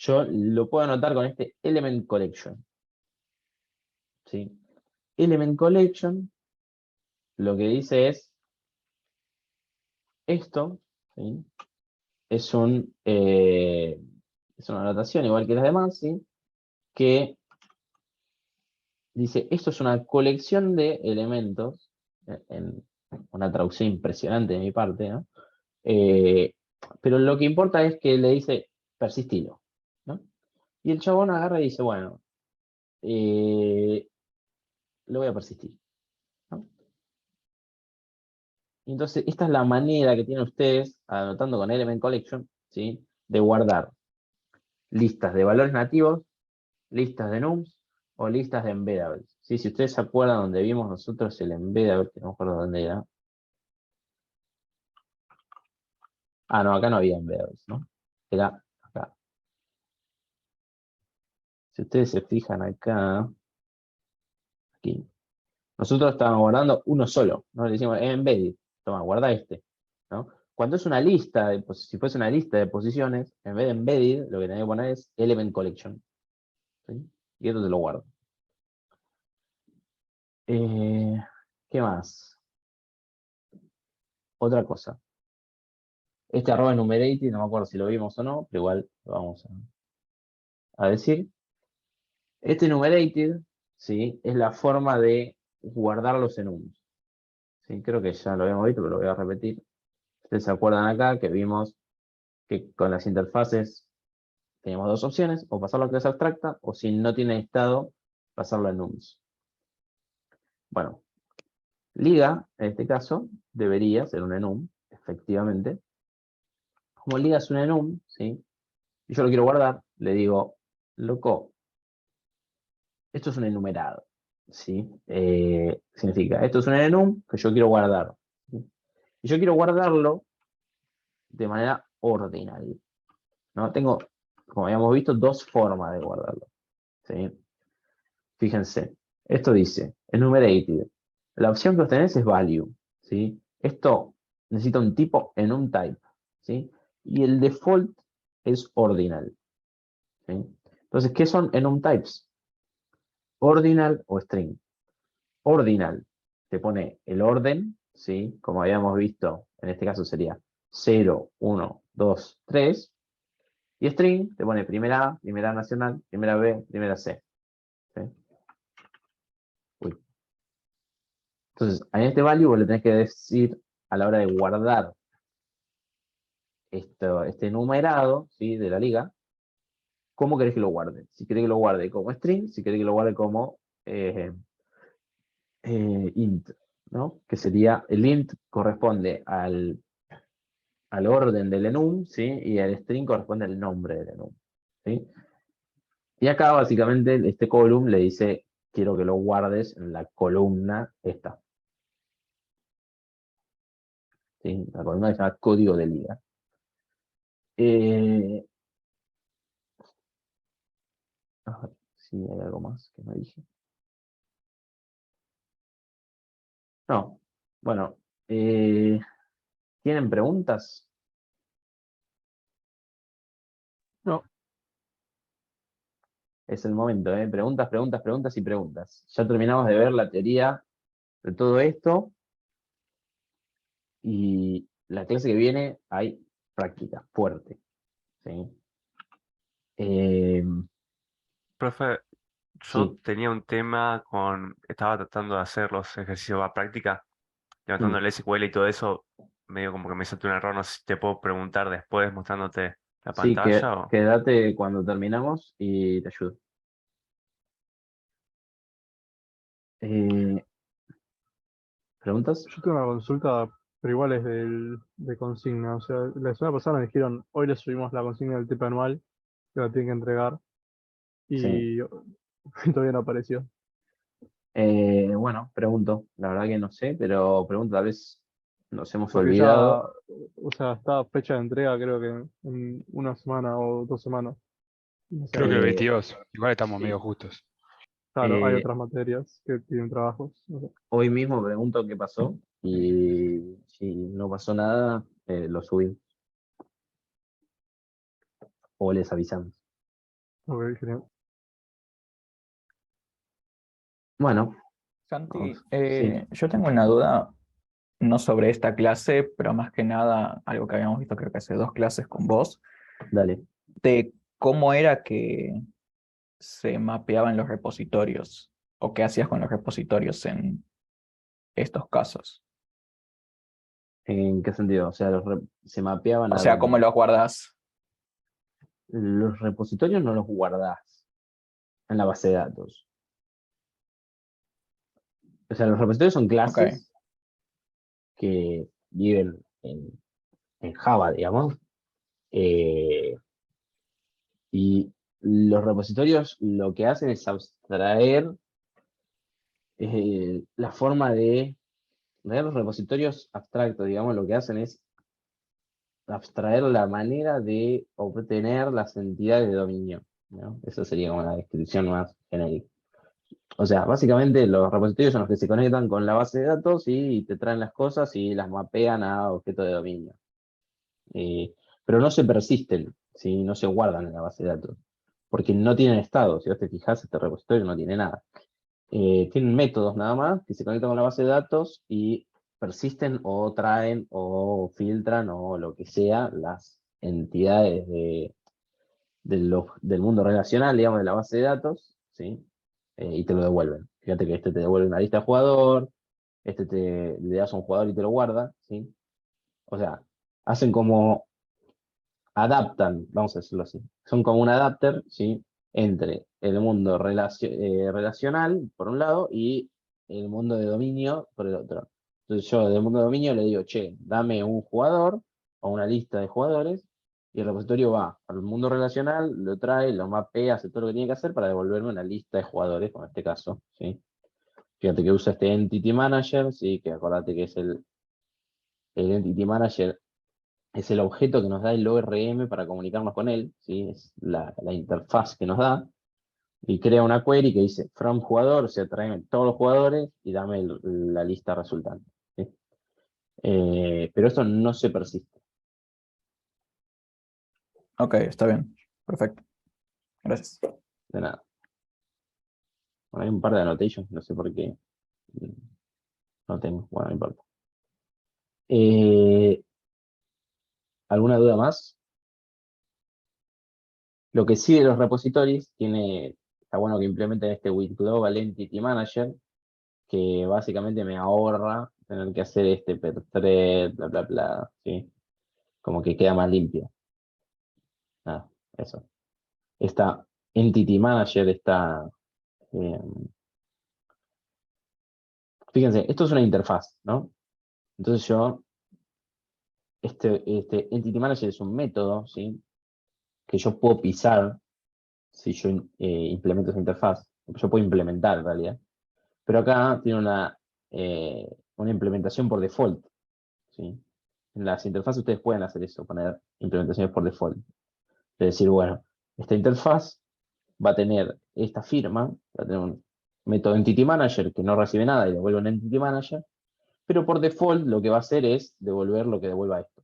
Yo lo puedo anotar con este element collection, ¿sí? Element collection lo que dice esto, ¿sí? Es es una anotación igual que las demás, ¿sí? Que dice, esto es una colección de elementos, en una traducción impresionante de mi parte, ¿no? Eh, pero lo que importa es que le dice persistilo, ¿no? Y el chabón agarra y dice, bueno, lo voy a persistir, ¿no? Y entonces, esta es la manera que tienen ustedes, anotando con Element Collection, ¿sí? De guardar listas de valores nativos, listas de nums o listas de embeddables. ¿Sí? Si ustedes se acuerdan donde vimos nosotros el embeddable, que no me acuerdo dónde era. Ah, no, acá no había embeddables, ¿no? Era acá. Si ustedes se fijan acá, aquí, nosotros estábamos guardando uno solo, ¿no? Le decimos embedded, toma, guarda este, ¿no? Cuando es una lista, si fuese una lista de posiciones, en vez de embedded, lo que tenés que poner es element collection, ¿sí? Y esto te lo guardo. ¿Qué más? Otra cosa. Este arroba enumerated, no me acuerdo si lo vimos o no, pero igual lo vamos a decir. Este enumerated, ¿sí? Es la forma de guardar los enums. ¿Sí? Creo que ya lo habíamos visto, pero lo voy a repetir. Ustedes se acuerdan acá que vimos que con las interfaces teníamos dos opciones, o pasarlo a clase abstracta, o si no tiene estado, pasarlo a enums. Bueno, liga, en este caso, debería ser un enum, efectivamente. Como liga es un enum, ¿sí? Y yo lo quiero guardar, le digo, loco, esto es un enumerado, ¿sí? Significa, esto es un enum que yo quiero guardar, ¿sí? Y yo quiero guardarlo de manera ordinal, ¿no? Tengo, como habíamos visto, dos formas de guardarlo, ¿sí? Fíjense, esto dice, enumerated. La opción que obtenés es value, ¿sí? Esto necesita un tipo enum type, ¿sí? Y el default es ordinal, ¿sí? Entonces, ¿qué son enum types? Ordinal o string. Ordinal te pone el orden, ¿sí? Como habíamos visto, en este caso sería 0, 1, 2, 3. Y string te pone primera A, primera nacional, primera B, primera C, ¿sí? Uy. Entonces, en este value vos le tenés que decir a la hora de guardar este enumerado, ¿sí? De la liga, cómo querés que lo guarde. Si querés que lo guarde como string, si querés que lo guarde como int, ¿no? Que sería, el int corresponde al orden del enum, ¿sí? Y el string corresponde al nombre del enum, ¿sí? Y acá básicamente este column le dice, quiero que lo guardes en la columna esta, ¿sí? La columna que se llama código de liga. A ver si hay algo más que no dije. No, bueno, ¿tienen preguntas? No, Es el momento, ¿eh? Preguntas, preguntas, preguntas y preguntas. Ya terminamos de ver la teoría de todo esto y la clase que viene hay práctica fuerte, ¿sí? Eh, Profe, yo sí. tenía un tema estaba tratando de hacer los ejercicios a práctica, levantando Mm. el SQL y todo eso, medio como que me saltó un error, no sé si te puedo preguntar después mostrándote la Sí, pantalla o... quédate cuando terminamos y te ayudo. Eh, ¿Preguntas? yo tengo una consulta, pero igual es de consigna. O sea, la semana pasada me dijeron, hoy le subimos la consigna del TP anual, que la tienen que entregar, Sí. y todavía no apareció. Bueno, pregunto. La verdad que no sé, pero pregunto, tal vez nos hemos Porque ya, olvidado. o sea, está fecha de entrega, creo que en una semana o 2 semanas. O sea, Creo que el Eh, 22. Igual estamos medio sí. justos. claro, hay Eh, otras materias que tienen trabajos. No sé. Hoy mismo pregunto qué pasó y si no pasó nada, lo subimos o les avisamos. Ok, genial. Bueno, Santi, sí, yo tengo una duda, no sobre esta clase, pero más que nada algo que habíamos visto creo que hace 2 clases con vos, dale. de cómo era que se mapeaban los repositorios o qué hacías con los repositorios en estos casos. ¿En qué sentido? O sea, se mapeaban O a sea, cómo dónde. los guardas. Los repositorios no los guardás en la base de datos. O sea, los repositorios son Ok, clases que viven en Java, digamos. eh, y los repositorios lo que hacen es abstraer la forma de los repositorios abstractos, digamos, lo que hacen es abstraer la manera de obtener las entidades de dominio. ¿no? Esa sería como la descripción más genérica. O sea, básicamente los repositorios son los que se conectan con la base de datos y te traen las cosas y las mapean a objeto de dominio. Pero no se persisten, ¿sí? No se guardan en la base de datos, porque no tienen estado. Si vos te fijas, este repositorio no tiene nada. Tienen métodos nada más que se conectan con la base de datos y persisten o traen o filtran o lo que sea las entidades del mundo relacional, digamos, de la base de datos, ¿sí? Y te lo devuelven. Fíjate que este te devuelve una lista de jugador, le das a un jugador y te lo guarda, ¿sí? O sea, hacen como, adaptan, vamos a decirlo así, son como un adapter, ¿sí? Entre el mundo relacional, por un lado, y el mundo de dominio, por el otro. Entonces yo del mundo de dominio le digo, che, dame un jugador o una lista de jugadores, y el repositorio va al mundo relacional, lo trae, lo mapea, hace todo lo que tiene que hacer para devolverme una lista de jugadores, como en este caso, ¿sí? Fíjate que usa este Entity Manager, ¿sí? Que acordate que es el Entity Manager es el objeto que nos da el ORM para comunicarnos con él, ¿sí? Es la interfaz que nos da, y crea una query que dice from jugador, o sea, tráeme todos los jugadores y dame la lista resultante, ¿sí? Pero esto no se persiste. Ok, está bien. Perfecto. Gracias. De nada. Bueno, hay un par de annotations, no sé por qué. No tengo, bueno, no importa. ¿Alguna duda más? Lo que sí de los repositorios está bueno que implementen este with Global Entity Manager, que básicamente me ahorra tener que hacer este per thread, bla, bla, bla, ¿sí? Como que queda más limpio. Nada, eso. Esta Entity Manager eh, fíjense, esto es una interfaz, ¿no? Entonces este Entity Manager es un método, ¿sí? Que yo puedo pisar si yo implemento esa interfaz. Yo puedo implementar en realidad. Pero acá tiene una implementación por default, ¿sí? En las interfaces ustedes pueden hacer eso, poner implementaciones por default. Es decir, bueno, esta interfaz va a tener esta firma, va a tener un método Entity Manager que no recibe nada y devuelve un Entity Manager, pero por default lo que va a hacer es devolver lo que devuelva esto,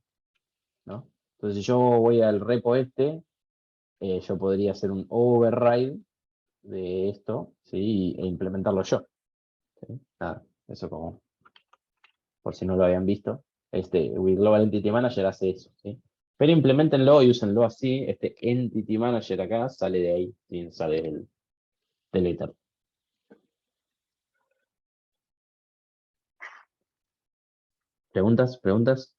¿no? Entonces, si yo voy al repo yo podría hacer un override de esto, ¿sí? E implementarlo yo, ¿sí? Nada, eso como por si no lo habían visto. With Global Entity Manager hace eso, ¿sí? Pero implementenlo y úsenlo así. Este Entity Manager acá sale de ahí, ¿sí? Sale del Ether. ¿Preguntas? ¿Preguntas?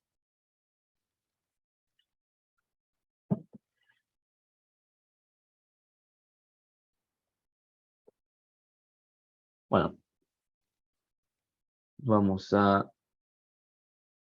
Bueno, vamos a